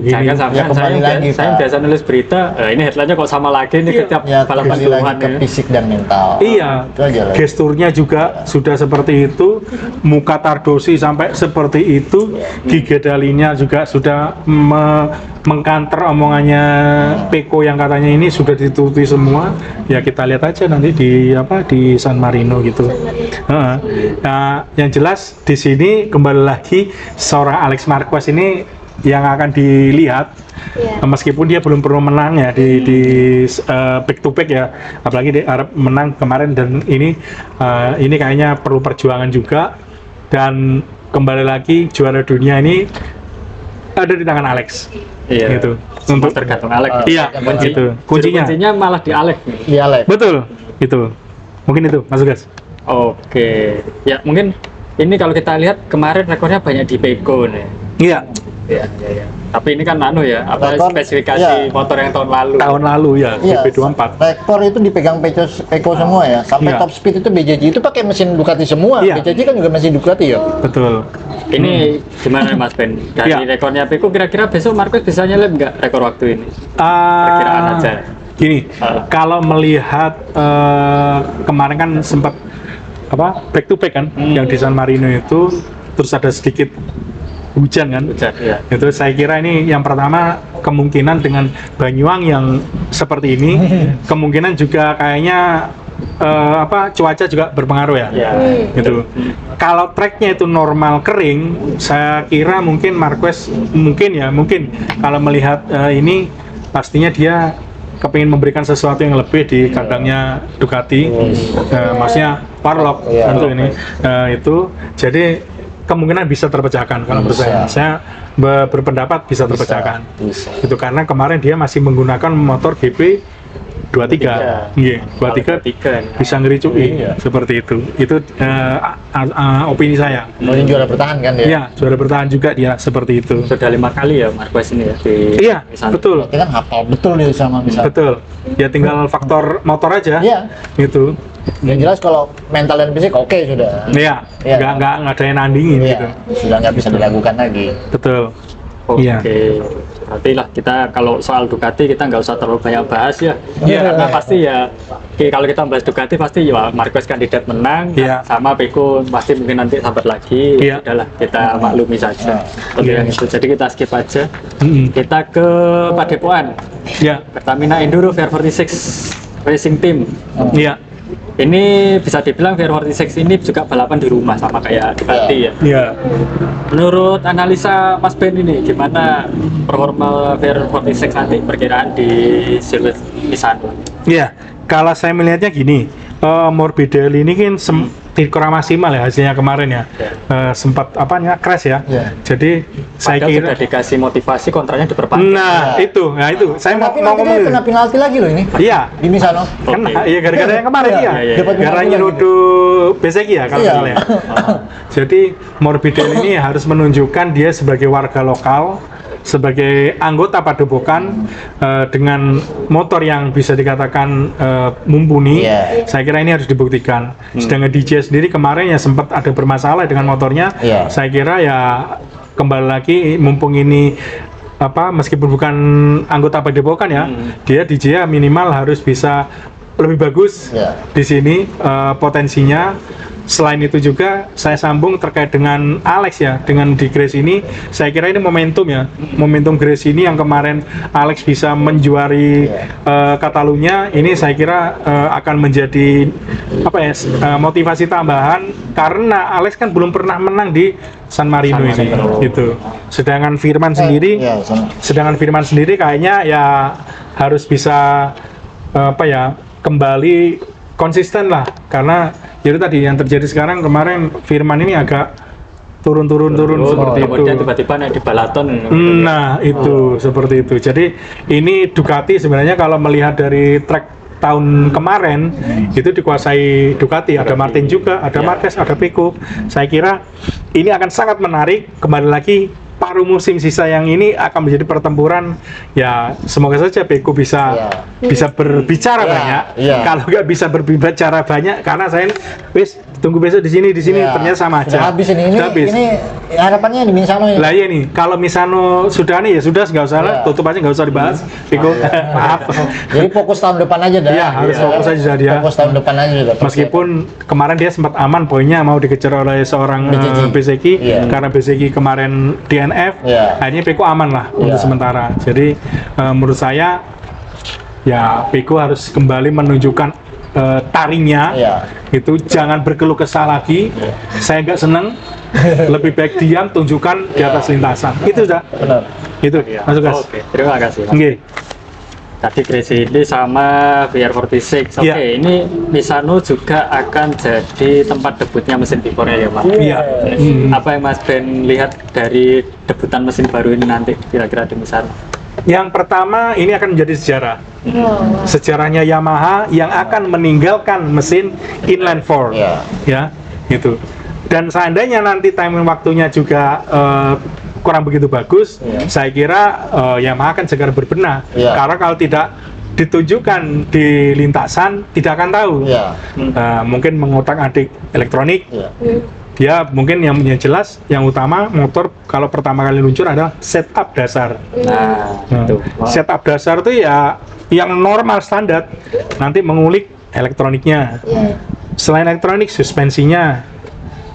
gini. Saya biasa nulis berita, ini headline-nya kok sama lagi nih setiap balapan keluhan ke fisik dan mental. Iya, gesturnya juga sudah seperti itu, muka Tardosi sampai seperti itu, gigi dalinya juga sudah mengkanter omongannya Pecco yang katanya ini sudah ditutupi semua. Ya kita lihat aja nanti di San Marino gitu. Nah, yang jelas di sini kembali lagi seorang Alex Marquez ini yang akan dilihat, meskipun dia belum pernah menang ya di back to back ya, apalagi di Arab menang kemarin, dan ini kayaknya perlu perjuangan juga. Dan kembali lagi juara dunia ini ada di tangan Alex. Iya. Gitu. Untuk tergantung Alex. Iya, gitu. Kuncinya malah di Alex. Di Alex. Betul. Itu. Mungkin itu, Mas Gas. Oke. Ya, mungkin ini kalau kita lihat kemarin rekornya banyak di Pecco nih. Iya. Iya. Tapi ini kan spesifikasi motor yang tahun lalu ya, GP24. Rekor itu dipegang Pecco semua ya. Sampai top speed itu BJJ itu pakai mesin Ducati semua. BJJ kan juga mesin Ducati ya. Betul. Ini gimana Mas Ben? Dari rekornya Pecco, kira-kira besok Marquez bisa nyelip nggak rekor waktu ini? Perkiraan aja. Gini, kalau melihat kemarin kan sempat back to back kan, yang di San Marino itu, terus ada sedikit hujan kan. Itu saya kira ini yang pertama, kemungkinan dengan Banyuwangi yang seperti ini, kemungkinan juga kayaknya cuaca juga berpengaruh ya. Gitu. Kalau tracknya itu normal kering, saya kira mungkin Marquez mungkin kalau melihat ini pastinya dia kepingin memberikan sesuatu yang lebih di kandangnya Ducati, maksudnya Parlock untuk ini itu. Jadi kemungkinan bisa terpecahkan kalau menurut saya berpendapat bisa terpecahkan. Itu karena kemarin dia masih menggunakan motor GP 23. 23 bisa ngericuin seperti itu. Itu opini saya. Mungkin juara bertahan kan dia? Iya, juara bertahan juga dia seperti itu. Sudah 5 kali ya Marquez ini ya. Iya, betul. Dia kan hafal betul dia sama misalnya. Betul. Ya tinggal faktor motor aja. Iya. Gitu. Yang jelas kalau mental dan fisik oke sudah. Iya. Nggak ada yang nandingin gitu. Sudah nggak bisa dilakukan lagi. Betul. Oke. Iya. berarti lah kita kalau soal Ducati kita nggak usah terlalu banyak bahas ya. Iya. Karena pasti ya kalau kita bahas Ducati pasti ya Marquez kandidat menang, Iya. sama Pecco pasti mungkin nanti sambat lagi. Iya. Udahlah kita maklumi saja. Untuk Iya. yang itu jadi kita skip aja. Mm-mm. Kita ke Padepokan. Ya, Pertamina Enduro VR46 Racing Team. iya, Ini bisa dibilang VR46 ini juga balapan di rumah sama kayak Ducati ya. iya. Menurut analisa Mas Ben ini gimana performa VR46 nanti perkiraan di sirkuit Misano? Iya, kalau saya melihatnya gini, Morbidelli ini kan kurang maksimal ya hasilnya kemarin ya. Sempat crash ya. Iya. Jadi saya Padahal kira sudah dikasih motivasi kontraknya diperpanjang. nah itu saya mau Tapi nanti ngomong dia itu. kena penalti lagi loh ini. Iya. Di Misano. Kan Oke. iya gara-gara yang kemarin Iya, ya. iya, dapat Gara penalti Nyerodo Beseki ya kalau Iya. nggak salah ya. Jadi Morbidelli ini harus menunjukkan dia sebagai warga lokal, sebagai anggota padepokan dengan motor yang bisa dikatakan mumpuni. Iya. Saya kira ini harus dibuktikan. Sedangkan DJ sendiri kemarin ya sempat ada bermasalah dengan motornya. Iya. Saya kira ya kembali lagi mumpung ini meskipun bukan anggota padepokan ya, dia DJ minimal harus bisa lebih bagus Iya. di sini potensinya. Selain itu juga saya sambung terkait dengan Alex ya, dengan di Grace ini saya kira ini momentum ya, momentum Grace ini yang kemarin Alex bisa menjuari Catalunya, ini saya kira akan menjadi motivasi tambahan karena Alex kan belum pernah menang di San Marino San ini Marino. gitu. Sedangkan Firman sendiri Iya, sama. kayaknya ya harus bisa kembali konsisten lah, karena itu tadi yang terjadi sekarang. Kemarin Firman ini agak turun seperti kemudian itu. tiba-tiba naik di balaton. Nah itu seperti itu. Jadi ini Ducati sebenarnya kalau melihat dari track tahun kemarin itu dikuasai Ducati. Ada Martin juga, ada Ya. Marquez, ada Pecco. Saya kira ini akan sangat menarik. Kembali lagi paruh musim sisa yang ini akan menjadi pertempuran. Ya semoga saja Pecco bisa berbicara Iya, banyak. iya. Kalau nggak bisa berbicara banyak, karena saya tunggu besok di sini Iya. ternyata sama aja. Sudah habis ini. Sudah habis. Ini harapannya di Misano ini. Lah iya nih, kalau Misano sudah nih ya sudah, nggak usah lah, Iya. tutup aja, nggak usah dibahas. Pecco, maaf. Jadi fokus tahun depan aja dah. Iya, harus fokus aja dia. Fokus tahun depan aja juga. Meskipun kemarin dia sempat aman poinnya, mau dikejar oleh seorang Bezzecchi, Iya. karena Bezzecchi kemarin DNF, Iya. akhirnya Pecco aman lah untuk Iya. sementara. Jadi menurut saya ya Pecco harus kembali menunjukkan taringnya. Iya. Itu jangan berkeluh kesah lagi. Saya nggak seneng. Lebih baik diam, tunjukkan di atas lintasan. Itu sudah. Benar. Itu. Masuk gas. Oke, terima kasih. Mas. Oke. Tadi Gracie ini sama VR46. Oke, Iya. ini Misano juga akan jadi tempat debutnya mesin V4-nya ya, Pak. Iya. Apa yang Mas Ben lihat dari debutan mesin baru ini nanti kira-kira di Misano? Yang pertama, ini akan menjadi sejarah. Sejarahnya Yamaha yang akan meninggalkan mesin inline four. Iya. Ya, gitu. Dan seandainya nanti timing waktunya juga kurang begitu bagus, Iya. saya kira Yamaha akan segera berbenah. Iya. Karena kalau tidak ditunjukkan di lintasan, tidak akan tahu. Iya. Mungkin mengotak-atik elektronik. Iya. Dia mungkin yang jelas, yang utama motor kalau pertama kali luncur adalah setup dasar. Nah, itu. Setup dasar itu ya yang normal standar. Nanti mengulik elektroniknya. Iya. Selain elektronik, suspensinya,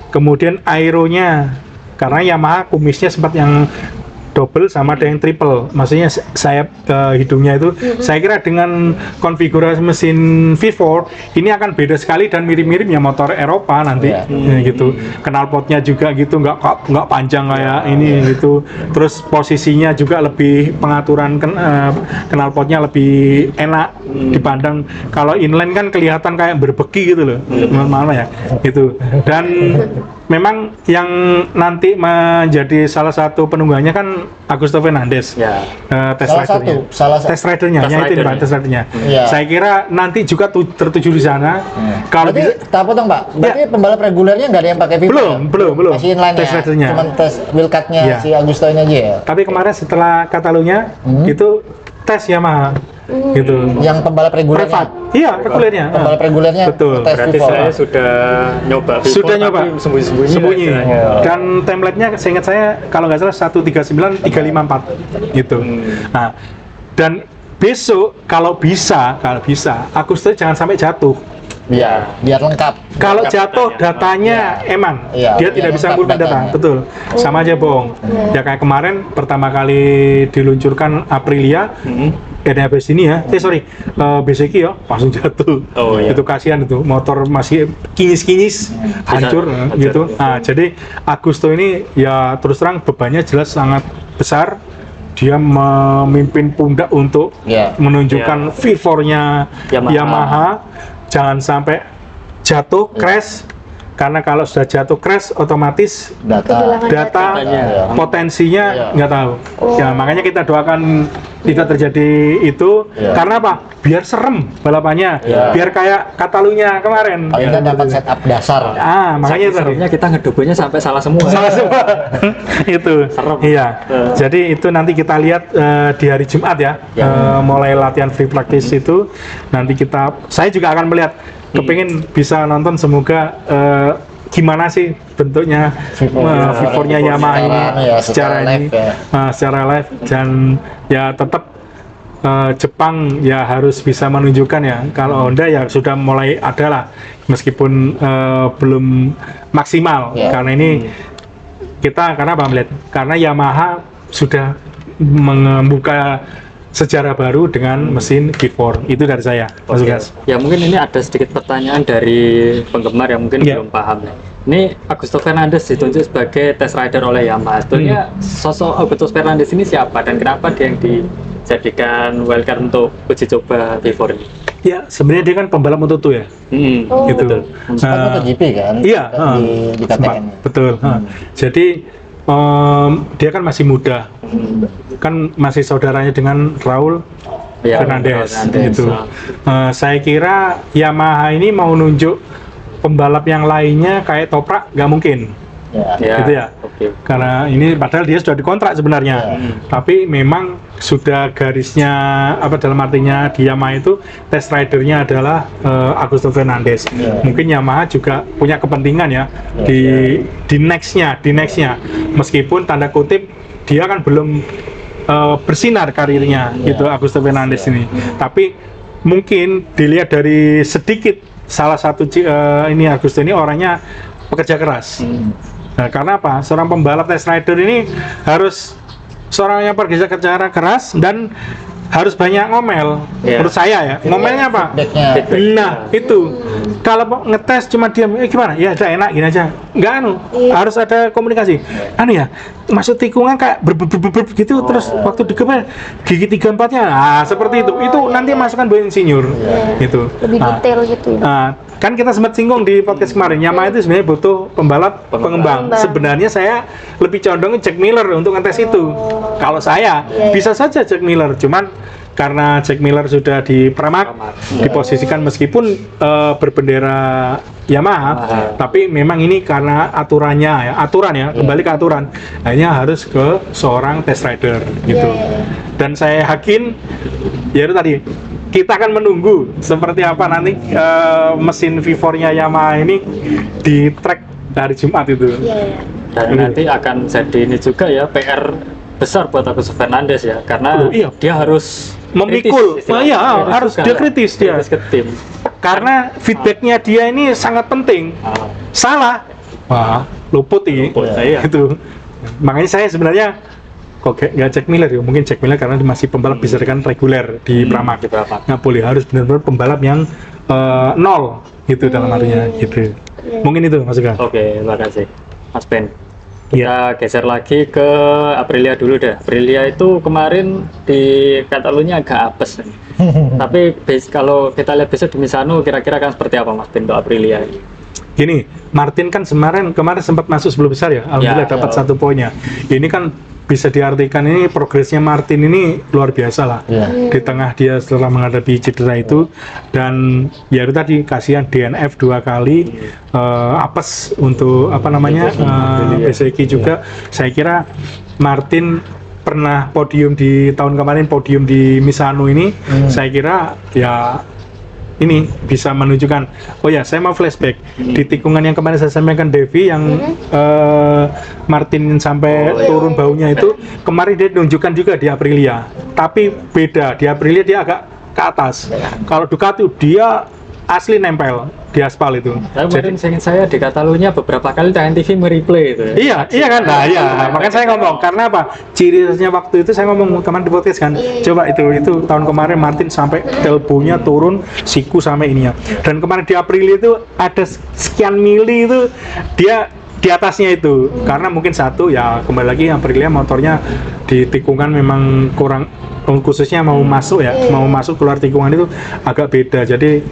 kemudian aeronya. Karena Yamaha kumisnya sempat yang double sama ada yang triple, maksudnya sayap ke hidungnya itu. Saya kira dengan konfigurasi mesin V4 ini akan beda sekali dan mirip-mirip ya motor Eropa nanti. Iya. Ya, gitu. Knalpotnya juga gitu, nggak panjang kayak ini gitu. Terus posisinya juga lebih pengaturan knalpotnya lebih enak dipandang. Kalau inline kan kelihatan kayak berbeki gitu loh, malah ya itu. Dan memang yang nanti menjadi salah satu penunggannya kan Augusto Fernandez. Ya. Test ridernya. Test ridernya, Test ya itu ridernya. Pak, test ridernya. Iya. Saya kira nanti juga tertuju di sana. Kalau Berarti, tak potong Pak, berarti pembalap regulernya nggak ada yang pakai Viper Belum, ya? belum. Masih inline Test ya? ridernya. Cuman tes wheel cut-nya Iya. si Augusto ini aja ya? tapi kemarin setelah Catalunya itu ngetes Yamaha gitu. Yang pembalap regulernya. Privat. Iya, regulernya. Pembalap regulernya. Betul. tes Berarti V4. saya sudah nyoba V4, Sudah tapi nyoba. sembunyi-sembunyi. Sembunyi. istilahnya. Dan template-nya seingat saya kalau nggak salah 139354 gitu. Nah, dan besok kalau bisa Agustus jangan sampai jatuh. Iya, biar lengkap. Kalau jatuh datanya eman, Iya, dia tidak biar bisa lengkap ngumpulkan data, datanya. betul. Sama aja bohong. Ya kayak kemarin pertama kali diluncurkan Aprilia, NHBS ini ya, BCK ya, langsung jatuh. Oh, iya. Itu kasihan itu, motor masih kinyis-kinyis, hancur hancur, gitu. ya. Nah, jadi Agusto ini ya terus terang bebannya jelas sangat besar. Dia memimpin pundak untuk Iya. menunjukkan V4-nya Yamaha. Jangan sampai jatuh, crash. Karena kalau sudah jatuh crash, otomatis Kehilangan data Datanya. potensinya Iya. nggak tahu. Oh. Ya makanya kita doakan tidak terjadi itu. Iya. Karena apa? Biar serem balapannya. Iya. Biar kayak Katalunya kemarin. Paling nggak dapat setup dasar. Makanya tadi. Seremnya kita ngedugonya sampai salah semua. Salah semua. Itu. Serem. Iya. Jadi itu nanti kita lihat di hari Jumat ya. Mulai latihan free practice itu nanti saya juga akan melihat kepingin bisa nonton semoga gimana sih bentuknya V4-nya Yamaha ini ya, secara live ini ya. secara live dan ya tetap Jepang ya harus bisa menunjukkan ya. Kalau Honda ya sudah mulai ada lah meskipun belum maksimal Ya. karena ini karena apa melihat? Karena Yamaha sudah membuka sejarah baru dengan mesin V4. Itu dari saya, Mas Oke. Lukas. Ya mungkin ini ada sedikit pertanyaan dari penggemar yang mungkin Iya. belum paham nih. Ini Augusto Fernandes ditunjuk sebagai test rider oleh Yamaha. Sebetulnya sosok Augusto Fernandes ini siapa dan kenapa dia yang dijadikan wildcard untuk uji coba V4 ini? Ya, sebenarnya dia kan pembalap Moto2 ya. Oh. Gitu. Sempat MotoGP kan? Iya, di KTM. betul. Jadi dia kan masih muda, kan masih saudaranya dengan Raul Ya, Fernandes, Fernandes. gitu. Saya kira Yamaha ini mau nunjuk pembalap yang lainnya kayak Toprak nggak mungkin, Ya, gitu ya. Oke. Karena ini padahal dia sudah dikontrak sebenarnya, tapi memang sudah garisnya dalam artinya di Yamaha itu test ridernya adalah Augusto Fernandes. Mungkin Yamaha juga punya kepentingan ya di nextnya, meskipun tanda kutip dia kan belum bersinar karirnya gitu Augusto Fernandes ini. Tapi mungkin dilihat dari sedikit salah satu ini Augusto ini orangnya pekerja keras. Nah, karena apa? Seorang pembalap test rider ini harus seorang yang bekerja keras dan harus banyak ngomel. Iya. Menurut saya ya. Ngomelnya apa? Feedbacknya. Nah, itu. Kalau ngetes cuma diam, gimana? Ya udah enak gini aja. Enggak harus ada komunikasi. Ya, masuk tikungan kayak gitu terus waktu digemel gigi 3-4-nya. Nah, seperti itu. Itu nanti masukan buat insinyur. Gitu. Lebih detail gitu ya. Kan kita sempat singgung di podcast kemarin, Yamaha itu sebenarnya butuh pembalap pengembang. Sebenarnya saya lebih condong Jack Miller untuk ngetes itu. Kalau saya bisa saja Jack Miller, cuman karena Jack Miller sudah di Pramac, diposisikan meskipun berbendera Yamaha, tapi memang ini karena aturan ya, kembali ke aturan, hanya harus ke seorang test rider gitu. Dan saya yakin, ya itu tadi, kita akan menunggu seperti apa nanti mesin V4-nya Yamaha ini di track hari Jumat itu. Dan nanti akan jadi ini juga ya PR besar buat Augusto Fernandes ya, karena Iya. dia harus Memikul. Harus dia kritis dia. Kritis ke tim. Karena feedbacknya dia ini sangat penting. Salah, wah luput ini. Iya. Itu. Makanya saya sebenarnya kok nggak Jack Miller ya, mungkin Jack Miller karena dia masih pembalap berdasarkan reguler di Pramac. Di Pramac. Nggak boleh, harus benar-benar pembalap yang nol gitu dalam artinya gitu. Mungkin itu Mas Uga. Oke, terima kasih Mas Ben. Iya. Kita geser lagi ke Aprilia dulu deh. Aprilia itu kemarin di Catalunya agak apes. Tapi kalau kita lihat besok di Misano, kira-kira kan seperti apa Mas Ben untuk Aprilia? Gini, Martin kan kemarin sempat masuk 10 besar ya, alhamdulillah dapat 1 poinnya. Ini kan bisa diartikan ini progresnya Martin ini luar biasa lah. Di tengah dia setelah menghadapi cedera itu, dan ya itu tadi kasihan DNF 2 kali, apes untuk BCK juga. Saya kira Martin pernah podium di tahun kemarin, podium di Misano ini, saya kira ya ini bisa menunjukkan, oh ya saya mau flashback di tikungan yang kemarin saya sampaikan Devi yang Martin sampai turun baunya itu, kemarin dia tunjukkan juga di Aprilia, tapi beda, di Aprilia dia agak ke atas, kalau Ducati dia asli nempel di aspal itu. Kemarin seingat saya di Catalunya beberapa kali tayangan TV mereplay itu. Iya kan, nah iya, makanya saya ngomong, karena apa? Ciri khasnya waktu itu saya ngomong kemarin di podcast kan, coba itu tahun kemarin Martin sampai elbow-nya turun, siku sampai ininya, dan kemarin di Aprilia itu ada sekian mili itu dia di atasnya itu, karena mungkin satu ya kembali lagi Aprilia motornya di tikungan memang kurang, khususnya mau masuk ya, mau masuk keluar tikungan itu agak beda, jadi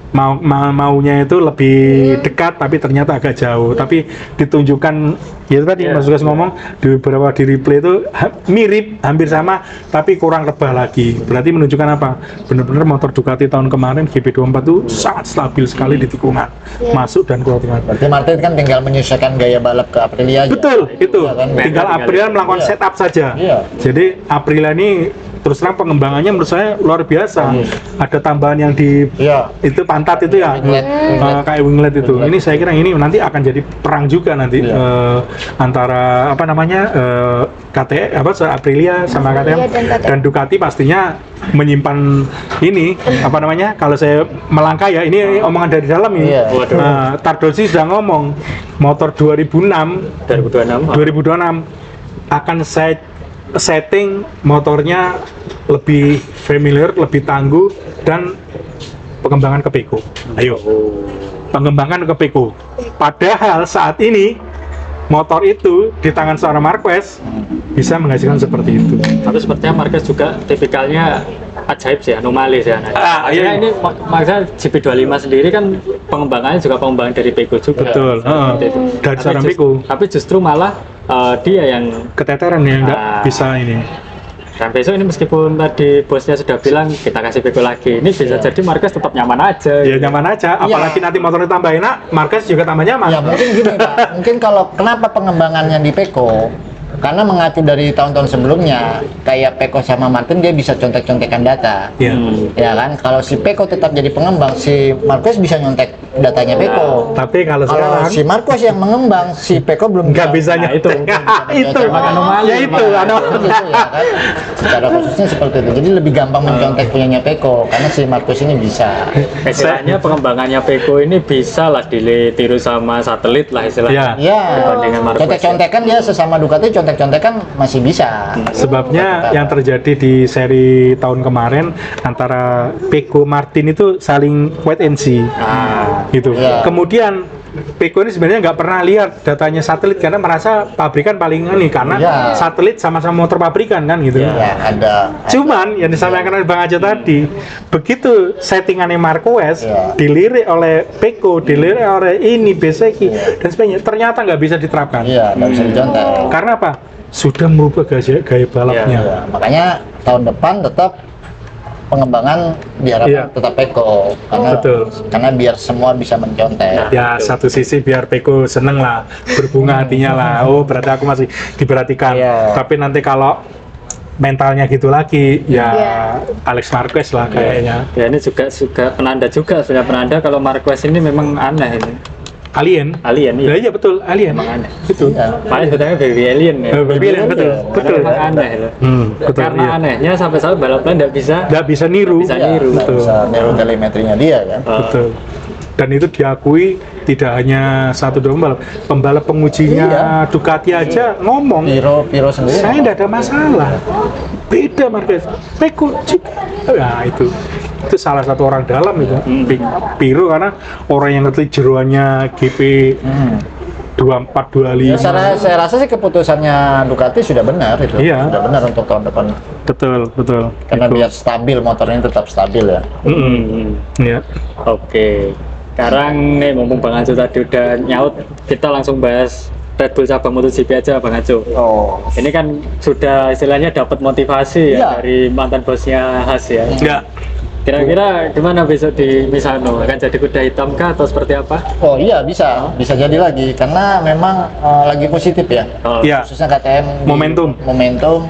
maunya itu lebih dekat tapi ternyata agak jauh, tapi ditunjukkan ya tadi Mas Lukas ngomong di beberapa di replay itu mirip hampir sama tapi kurang rebah lagi, berarti menunjukkan apa, benar-benar motor Ducati tahun kemarin GP24 itu sangat stabil sekali di tikungan, masuk dan keluar tikungan. Berarti Martin kan tinggal menyesuaikan gaya balap ke Aprilia aja. Betul, itu Ya, kan? tinggal Aprilia melakukan setup saja. Iya. Jadi Aprilia ini terus terang pengembangannya menurut saya luar biasa. Ada tambahan yang di itu pantat itu ya, kayak winglet itu. Ini saya kira ini nanti akan jadi perang juga nanti antara apa namanya Aprilia sama KTM dan Ducati pastinya menyimpan ini apa namanya, kalau saya melangkah ya ini omongan dari dalam ini. Tardozzi sudah ngomong motor 2026 akan saya setting motornya lebih familiar, lebih tangguh, dan pengembangan ke Peko. Ayo, pengembangan ke Peko. Padahal saat ini motor itu di tangan seorang Marquez bisa menghasilkan seperti itu. Tapi sepertinya Marquez juga tipikalnya ajaib sih, anomali sih. Iya. Ini maksudnya GP25 sendiri kan pengembangannya juga pengembangan dari Peko juga. Betul. Dari seorang Peko. Tapi justru malah dia yang keteteran ya, nggak bisa ini. Dan besok ini meskipun tadi bosnya sudah bilang kita kasih Peko lagi, ini bisa jadi Marquez tetap nyaman aja. Ya nyaman aja, apalagi nanti motornya tambah enak, Marquez juga tambah nyaman. Ya mungkin gini Pak, mungkin kalau kenapa pengembangannya di Peko, karena mengacu dari tahun-tahun sebelumnya, kayak Peko sama Martin dia bisa contek-contekan data. Ya kan, kalau si Peko tetap jadi pengembang, si Marquez bisa nyontek datanya Peko. Tapi kalau sekarang si Marquez yang mengembang, si Peko belum nggak bisa nyontek. Itu anomali. Ya itu anomali. Ya kan? Secara khususnya seperti itu. Jadi lebih gampang mencontek punyanya Peko karena si Marquez ini bisa. Istilahnya pengembangannya Peko ini bisa lah ditiru sama satelit lah istilahnya. Iya. Dibandingkan Marquez. Contek-contekan dia sesama Ducati contek-contekan masih bisa. Sebabnya yang terjadi di seri tahun kemarin antara Peko Martin itu saling wait and see. Gitu. Kemudian Peko ini sebenarnya nggak pernah lihat datanya satelit karena merasa pabrikan paling ini karena satelit sama-sama motor pabrikan kan gitu. Ada. Cuman yang disampaikan oleh Bang Ajo tadi, begitu settingannya Marquez dilirik oleh Peko, dilirik oleh ini Bezzecchi dan sebagainya, ternyata nggak bisa diterapkan. Iya, nggak bisa dicontek. Karena apa? Sudah merubah gaya balapnya. Makanya tahun depan tetap pengembangan diharapkan tetap Peko karena biar semua bisa mencontek. Ya satu sisi biar Peko seneng lah, berbunga hatinya lah. Oh berarti aku masih diperhatikan. Tapi nanti kalau mentalnya gitu lagi, Alex Marquez lah kayaknya. Ya ini juga penanda juga, sebenarnya penanda kalau Marquez ini memang aneh ini. Alien iya. Iya betul, alien. Memang aneh. Itu. Paling sebetulnya baby alien ya. Baby alien betul. Memang aneh loh. Betul. Karena anehnya sampai balapan nggak bisa niru. Betul. Bisa niru telemetrinya dia kan. Betul. Dan itu diakui tidak hanya satu dua pembalap pengujinya Ducati aja ngomong. Piro sendiri. Saya tidak ada masalah. Beda Marquez. Peko juga. Nah itu salah satu orang dalam itu. Piro karena orang yang ngerti jeroannya GP 24, 25. Saya rasa sih keputusannya Ducati sudah benar itu. Sudah benar untuk tahun depan. Betul. Karena biar stabil, motornya tetap stabil ya. Iya. Oke. Sekarang nih mumpung Bang Ajo tadi udah nyaut, kita langsung bahas Red Bull cabang MotoGP aja Bang Ajo. Ini kan sudah istilahnya dapat motivasi dari mantan bosnya Haas ya. Kira-kira gimana besok di Misano? Akan jadi kuda hitam kah atau seperti apa? Oh iya bisa jadi lagi karena memang lagi positif ya. Khususnya KTM momentum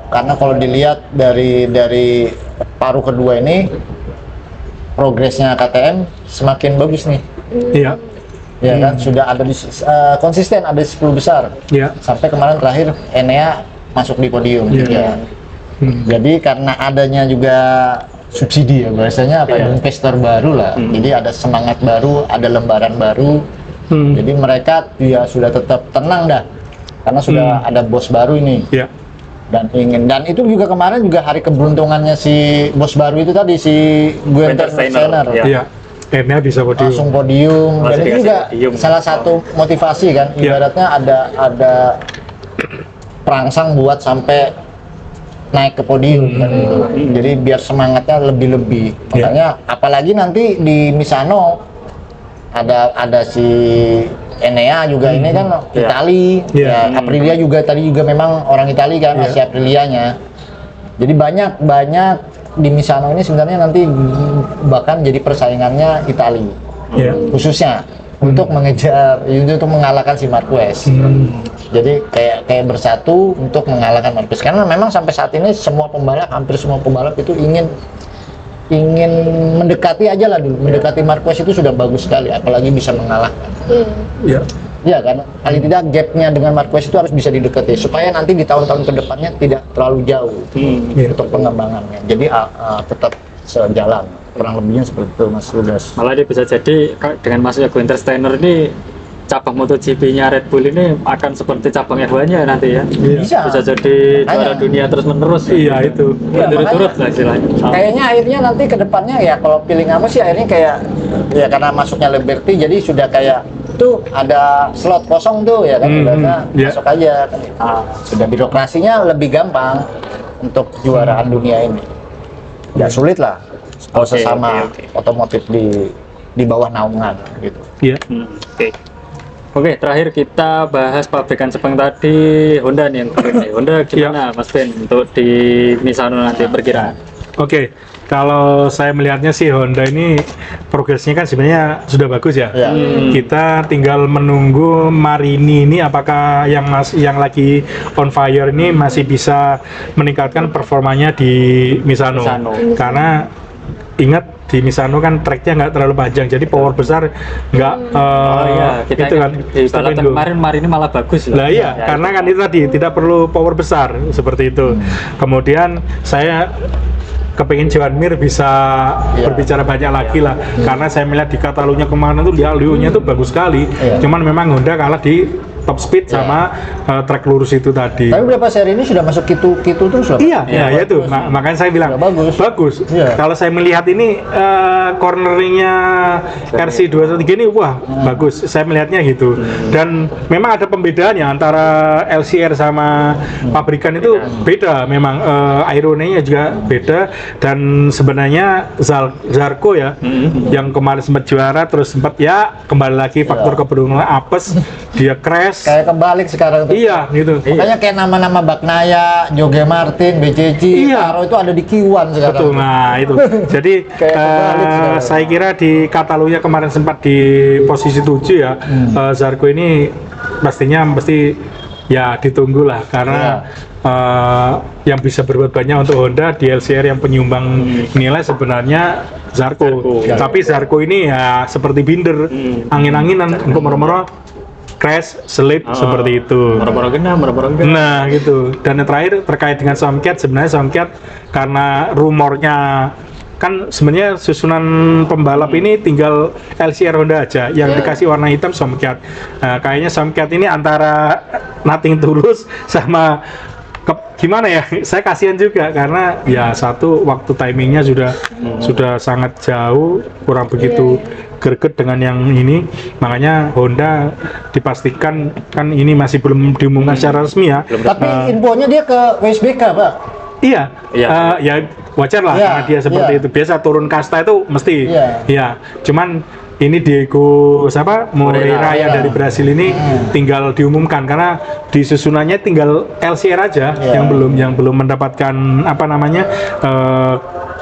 karena kalau dilihat dari paruh kedua ini progresnya KTM semakin bagus nih. Iya. Ya kan, sudah ada konsisten ada 10 besar. Iya. Sampai kemarin terakhir Enea masuk di podium. Iya. Ya. Jadi karena adanya juga subsidi ya bahasanya apa Iya. investor baru lah. Jadi ada semangat baru, ada lembaran baru. Jadi mereka ya sudah tetap tenang dah. Karena sudah ada bos baru ini. Iya. Dan itu juga kemarin juga hari keberuntungannya si bos baru itu tadi si Gunther Steiner. Iya. Iya. Akhirnya bisa podium. Langsung podium. Dan Langsung itu dikasih juga podium. salah satu motivasi kan. Iya. Ibaratnya ada perangsang buat sampai naik ke podium kan gitu. Jadi biar semangatnya lebih-lebih. Makanya apalagi nanti di Misano ada si Enea juga ini kan Itali, Iya. ya Aprilia juga tadi juga memang orang Itali kan, Iya. Asia Aprilianya. Jadi banyak di Misano ini sebenarnya nanti bahkan jadi persaingannya Itali Iya. khususnya untuk mengejar, untuk mengalahkan si Marquez. Jadi kayak bersatu untuk mengalahkan Marquez karena memang sampai saat ini hampir semua pembalap itu ingin mendekati aja lah dulu, mendekati Marquez itu sudah bagus sekali, apalagi bisa mengalahkan. Iya. Iya kan, paling tidak gapnya dengan Marquez itu harus bisa didekati supaya nanti di tahun-tahun kedepannya tidak terlalu jauh untuk pengembangannya. Jadi tetap sejalan, kurang lebihnya seperti itu Mas Ludas. Malah dia bisa jadi dengan masuknya Gunther Steiner ini cabang MotoGP-nya Red Bull ini akan seperti cabang F1-nya nanti ya. Bisa. Bisa jadi Makanya. juara dunia terus-menerus. Iya, itu. Iya, Turut-turut lah istilahnya. Kayaknya akhirnya nanti ke depannya ya kalau feeling apa sih akhirnya kayak ya karena masuknya Liberty jadi sudah kayak tuh ada slot kosong tuh ya kan iya. masuk aja kan. Sudah birokrasinya lebih gampang untuk juaraan dunia ini. Ya sulit lah kalau Oke, sesama oke. otomotif di bawah naungan gitu. Iya. Oke. Oke, terakhir kita bahas pabrikan Sepang tadi Honda nih yang kedua. Honda gimana Mas Ben untuk di Misano nanti perkiraan? Oke, kalau saya melihatnya sih Honda ini progresnya kan sebenarnya sudah bagus ya. Ya. Kita tinggal menunggu Marini ini apakah yang lagi on fire ini masih bisa meningkatkan performanya di Misano. Karena ingat di Misano kan tracknya nggak terlalu panjang, jadi power besar nggak Kita itu kan di stop and balapan go. kemarin Marini malah bagus loh. Lah iya, karena kan itu tadi tidak perlu power besar seperti itu. Kemudian saya kepingin Joan Mir bisa berbicara banyak lagi lah, karena saya melihat di Catalunya kemarin tuh Liu-nya tuh bagus sekali. Cuman memang Honda kalah di top speed sama track lurus itu tadi. Tapi berapa seri ini sudah masuk kitu terus loh. Iya, ya itu. Makanya saya bilang Sudah bagus. Iya. Kalau saya melihat ini corneringnya RC213 ini wah bagus. Saya melihatnya gitu. Dan memang ada pembedaannya antara LCR sama pabrikan itu beda. Memang aerodinamikanya juga beda. Dan sebenarnya Zarco ya, yang kemarin sempat juara terus sempat ya kembali lagi faktor keberuntungan apes, dia crash. Kayak kebalik sekarang tuh. Iya gitu. Makanya kayak nama-nama Bagnaia, Jorge Martin, BCC, Iya. Taro itu ada di Q1 sekarang. Betul, nah itu. Jadi Kayak kebalik sekarang. saya kira di Catalunya kemarin sempat di posisi 7 ya. Zarco ini pastinya mesti ya ditunggu lah karena yang bisa berbuat banyak untuk Honda di LCR yang penyumbang nilai sebenarnya Zarco. Tapi Zarco ini ya seperti Binder, angin-anginan untuk moro-moro crash, selip seperti itu. Moro-moro genap. Nah gitu. Dan yang terakhir terkait dengan Somcat, sebenarnya Somcat karena rumornya kan sebenarnya susunan pembalap ini tinggal LCR Honda aja yang dikasih warna hitam Somcat. Kayaknya Somcat ini antara nothing tulus sama gimana ya, saya kasihan juga karena ya satu waktu timingnya sudah sangat jauh, kurang begitu greget dengan yang ini, makanya Honda dipastikan kan ini masih belum diumumkan secara resmi ya. Tapi infonya dia ke WSBK, Pak. Iya, Iya. ya wajar lah Iya, karena dia seperti iya. itu, biasa turun kasta itu mesti, Iya. cuman ini Diego Moreira yang dari Brasil ini tinggal diumumkan karena di susunannya tinggal LCR aja yang belum mendapatkan apa namanya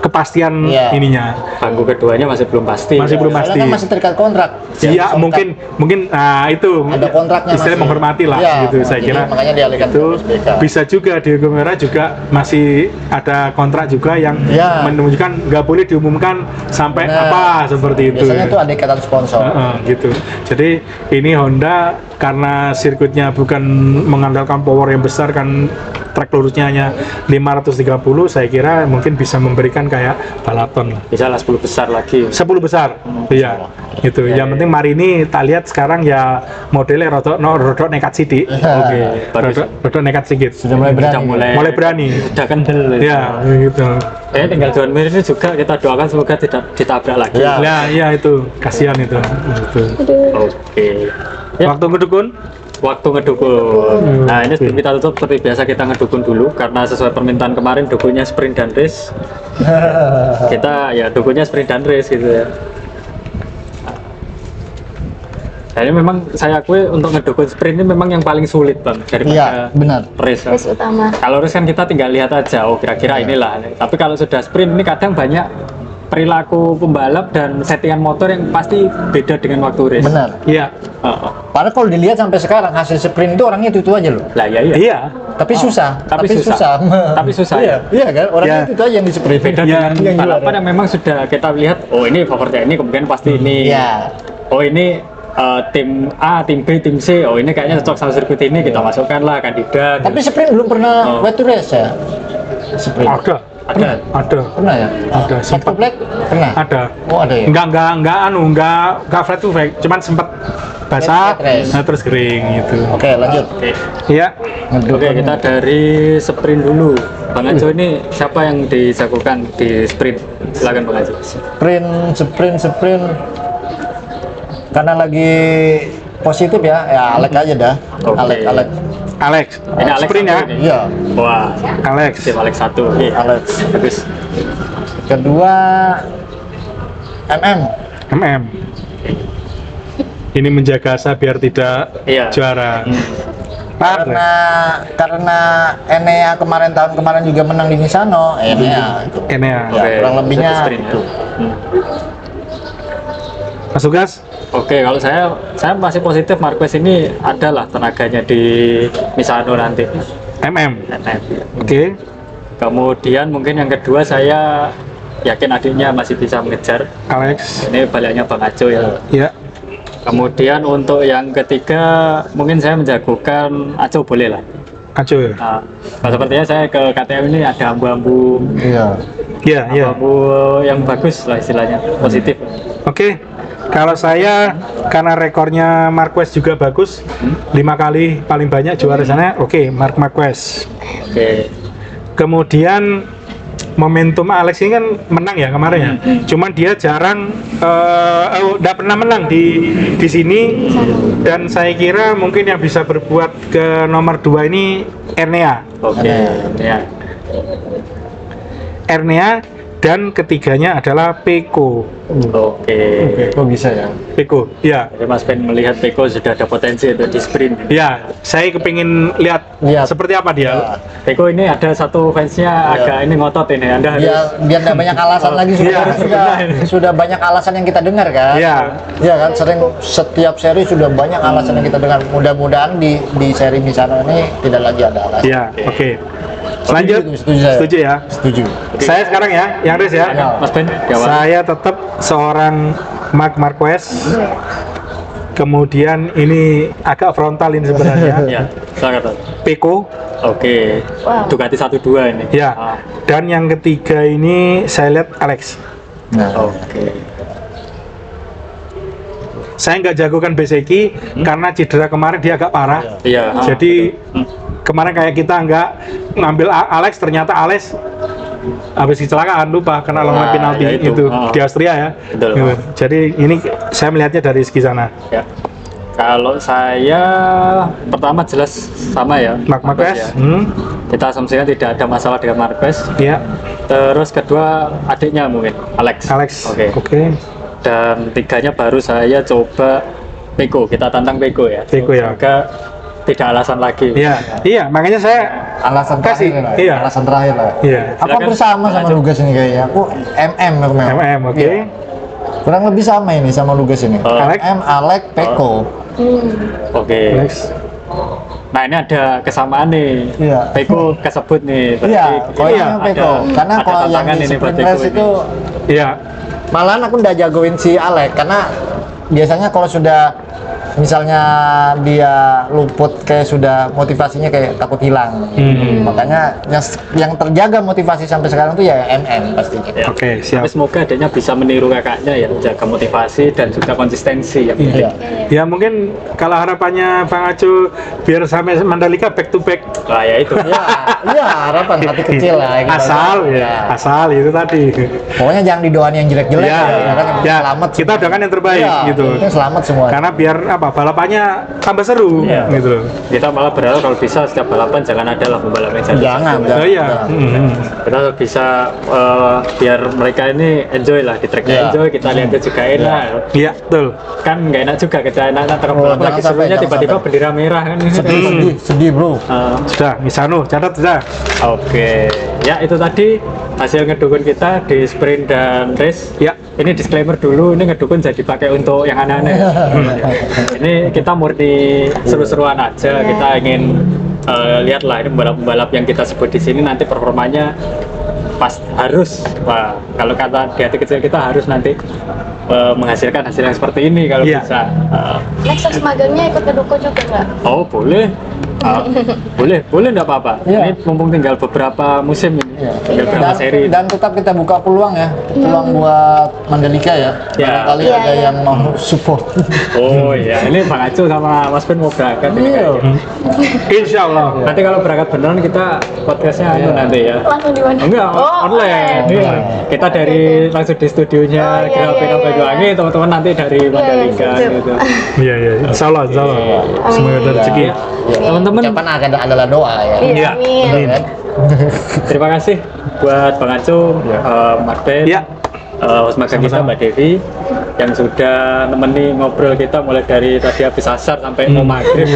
kepastian Iya. ininya. Bangku keduanya masih belum pasti. Masih belum Soalnya pasti. kan masih terikat kontrak. Iya, Kontrak. mungkin nah itu Ada kontraknya istilah masih. menghormati lah Iya, gitu saya jadi kira. makanya dialihkan Itu ke SBK. bisa juga di Hugo Merah juga masih ada kontrak juga yang Iya. menunjukkan nggak boleh diumumkan sampai Benar. apa seperti itu. Biasanya itu ada ikatan sponsor. Gitu. Jadi ini Honda karena sirkuitnya bukan mengandalkan power yang besar kan, trek lurusnya hanya 530, saya kira mungkin bisa memberikan kayak balaton lah. Bisa lah 10 besar lagi. 10 besar. Iya. Gitu. Ya, Yang penting Marini tak lihat sekarang ya modelnya rodok nekat sidik. Oke, bagus. Rodok nekat sedikit. Sudah mulai berani. Mulai berani. Sudah kendel. Ya, gitu. Tinggal John Mir ini juga kita doakan semoga tidak ditabrak lagi. Ya. Ya, iya itu. Kasihan itu. Gitu. Oke. Ya, Waktu ngedukun? waktu ngedukun. Nah, ini sebelum kita tutup seperti biasa kita ngedukun dulu karena sesuai permintaan kemarin dukunnya sprint dan race. Kita ya dukunnya sprint dan race gitu ya. Nah, ini memang saya akui untuk ngedukun sprint ini memang yang paling sulit Bang Iya, daripada benar. race. Race utama. Kalau race kan kita tinggal lihat aja, oh kira-kira inilah. Tapi kalau sudah sprint ini kadang banyak perilaku pembalap dan settingan motor yang pasti beda dengan waktu race. Benar. Iya. Padahal kalau dilihat sampai sekarang hasil sprint itu orangnya itu aja loh. Lah ya iya. Iya. Tapi susah. Tapi susah. Tapi susah, Iya, iya kan? Orangnya Ya. itu aja yang di sprint. Beda Ya, dengan yang balapan juara. yang memang sudah kita lihat, oh ini favoritnya ini kemudian pasti ini. Iya. Oh ini tim A, tim B, tim C. Oh ini kayaknya cocok sama sirkuit ini kita masukkan lah kandidat. Tapi sprint belum pernah Oh. wet to race ya? Sprint. Ada. Ada. Ada. Pernah ya? Ada, Back to sempat. black pernah? Ada. Oh, ada ya? Enggak flat to flat, cuman sempat basah, Flat race. nah, terus kering gitu. Oke, lanjut. Oke. Iya. Oke, kita dari sprint dulu. Bang Ajo ini siapa yang dijagokan di sprint? Silakan Bang Ajo. Sprint. Karena lagi positif ya Alex aja dah. Oke. Alex. Alex. Ini Alex Sprint ya. satu ini. Iya, Wah, Alex. tim Alex 1. Oke. Alex. Bagus. Kedua MM. Ini menjaga asa biar tidak Iya. juara. karena Enea tahun kemarin juga menang di Misano. Enea itu. Enea. Ya, kurang lebihnya Satu sprint, ya. itu. Mas Tugas? Oke, kalau saya masih positif Marquez ini adalah tenaganya di Misano nanti. MM. NF. Oke. Kemudian mungkin yang kedua saya yakin adiknya masih bisa mengejar. Alex. Ini baliknya Bang Ajo ya. Ya. Kemudian untuk yang ketiga mungkin saya menjagokan Ajo boleh lah. Aco ya. Nah, sepertinya saya ke KTM ini ada ambu-ambu Iya. Iya, iya. yang bagus lah istilahnya, positif. Oke. Kalau saya karena rekornya Marquez juga bagus, 5 kali paling banyak juara sana. Oke, Marquez. Oke. Kemudian momentum Alex ini kan menang ya kemarin ya. Cuman dia jarang nggak pernah menang di sini, dan saya kira mungkin yang bisa berbuat ke nomor 2 ini Ernea. Oke. Ya. Ernea, dan ketiganya adalah Peko. Oke. Kok bisa ya? Peko, ya. Jadi Mas Ben melihat Peko sudah ada potensi untuk di sprint. Ya, saya kepingin lihat Lihat. seperti apa dia. Ya. Peko ini ada satu fansnya agak ini ngotot ini. Anda harus Biar nggak banyak alasan lagi Iya, sudah banyak alasan yang kita dengar kan? Iya. Iya kan, setiap seri sudah banyak alasan yang kita dengar. Mudah-mudahan di seri Misano ini tidak lagi ada alasan. Ya, oke. Selanjut, Setuju saya. setuju ya. Setuju. Saya sekarang ya, yang race ya. Ya. Mas Ben, jawab. Saya tetap seorang Marc Marquez. Kemudian ini agak frontal ini sebenarnya. Ya, silakan. Peko, Oke. Wow. Ducati 12 ini. ya. Ah, Dan yang ketiga ini saya lihat Alex. Nah, Oke. Saya nggak jagokan Bezzecchi karena cedera kemarin dia agak parah. Iya. ah. Jadi kemarin kayak kita nggak ngambil Alex, ternyata Alex habis kecelakaan, lupa kena lomba Nah, penalti ya itu. itu Ah. di Austria ya. Betul. Gitu. Jadi ini saya melihatnya dari segi sana. Ya. Kalau saya pertama jelas sama ya. Marc Marquez, ya. Kita asumsikan tidak ada masalah dengan Marquez. ya. Terus kedua adiknya mungkin Alex. Alex, Oke. oke. Dan tiganya baru saya coba Peko. Kita tantang Peko ya. Peko ya. Jaga tidak alasan lagi. Iya, iya, makanya saya Alasan Kasih, terakhir lah. iya. Alasan terakhir lah. iya, Aku Silakan. bersama sama Lanjut. Lugas ini kayaknya. Aku Mel. oke. Iya. Kurang lebih sama ini sama Lugas ini. Oh. Alek? Alek, Peko. Oke. Next. Nah ini ada kesamaan nih. Iya. Peko kesebut nih. Berarti Iya, koinnya iya, Peko. Karena ada kalau yang tantangan di ini buat sprint Peko race ini. itu Iya, malahan aku udah jagoin si Alek karena biasanya kalau sudah misalnya dia luput kayak sudah motivasinya kayak takut hilang. Makanya yang terjaga motivasi sampai sekarang tuh ya pastinya. Ya. Oke, siap. Tapi semoga adanya bisa meniru kakaknya ya, jaga motivasi dan juga konsistensi yang penting. Iya. Ya mungkin kalau harapannya Bang Acu biar sampai Mandalika back to back. Wah ya itu. Ya harapan hati kecil lah. Gitu. Asal asal itu tadi. Pokoknya jangan didoain yang jelek-jelek Ya, kan yang ya, selamat. kita semua. doakan yang terbaik, Iya, gitu. yang selamat semua. Karena biar apa balapannya tambah seru Iya. gitu. Kita malah berharap kalau bisa setiap balapan jangan ada lah pembalap yang Jangan. Oh iya. jangan. Kita bisa biar mereka ini enjoy lah di tracknya, Iya. enjoy, kita lihatnya juga enak. Iya, betul. Kan nggak enak juga kita enak-enak terus Oh, balap lagi jangan sampai, serunya jangan tiba-tiba sampai. bendera merah kan. Sedih bro. Sudah, Misanu, catat sudah. Oke, ya itu tadi hasil ngedukun kita di sprint dan race. Ya. Ini disclaimer dulu, ini ngedukun jadi pakai untuk yang aneh-aneh. Ini kita murni seru-seruan aja, kita ingin lihat lah ini pembalap-pembalap yang kita sebut di sini nanti performanya pas harus, wah kalau kata di hati kecil kita harus nanti menghasilkan hasil yang seperti ini kalau Iya. bisa. Nexus magangnya ikut ngedukung juga nggak? Oh boleh. Boleh enggak apa-apa. Iya. Ini mumpung tinggal beberapa musim ini, Iya. tinggal beberapa seri. Dan tetap kita buka peluang ya, peluang buat Mandalika ya. Ya. Barangkali Iya, ada iya. yang mau support. Oh iya, ini Bang Acu sama Mas Ben mau berangkat ini Iya. kayaknya. Insya Allah. Nanti kalau berangkat beneran kita podcastnya anu nanti ya. Langsung di mana? Enggak, Oh, online. Iya. Kita dari langsung di studionya Oh, iya, Grafina iya, Banyuwangi, iya. teman-teman nanti dari Mandalika siap. gitu. Iya, iya. Insya Allah, insya Allah. Semoga ada rezeki. Ya, teman-teman, Ucapan adalah doa ya. Iya, Iya. amin. Amin. terima kasih buat Bang Acu, Mas Ben, Ya. host magang kita Sama-sama. Mbak Devi yang sudah nemeni ngobrol kita mulai dari tadi habis asar sampai mau maghrib.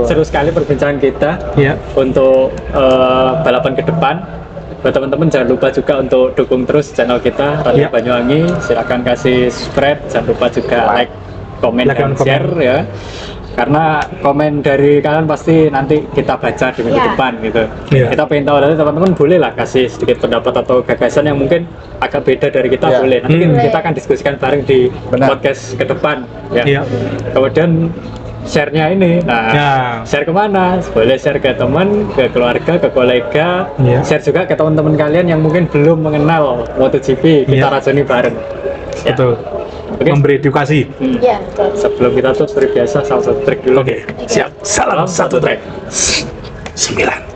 Seru sekali perbincangan kita Iya. untuk balapan ke depan. Buat teman-teman jangan lupa juga untuk dukung terus channel kita Radio Iya. Banyuwangi. Silakan kasih subscribe, jangan lupa juga like, komen Like dan dan komen. share ya. Karena komen dari kalian pasti nanti kita baca di minggu Iya. depan gitu. Iya. Kita pengen tahu nanti teman-teman boleh lah kasih sedikit pendapat atau gagasan yang mungkin agak beda dari kita Iya. boleh. Nanti Hmm. kita akan diskusikan bareng di Benar. podcast ke depan ya. Iya. Kemudian share-nya ini, nah Ya. share kemana? Boleh share ke teman, ke keluarga, ke kolega, Iya. share juga ke teman-teman kalian yang mungkin belum mengenal MotoGP, kita Iya. rajani bareng. Ya. Betul. Oke. Memberi edukasi. Iya, betul. Sebelum kita tutup seperti biasa, salah satu track dulu. Oke, siap. Salam satu track. 9.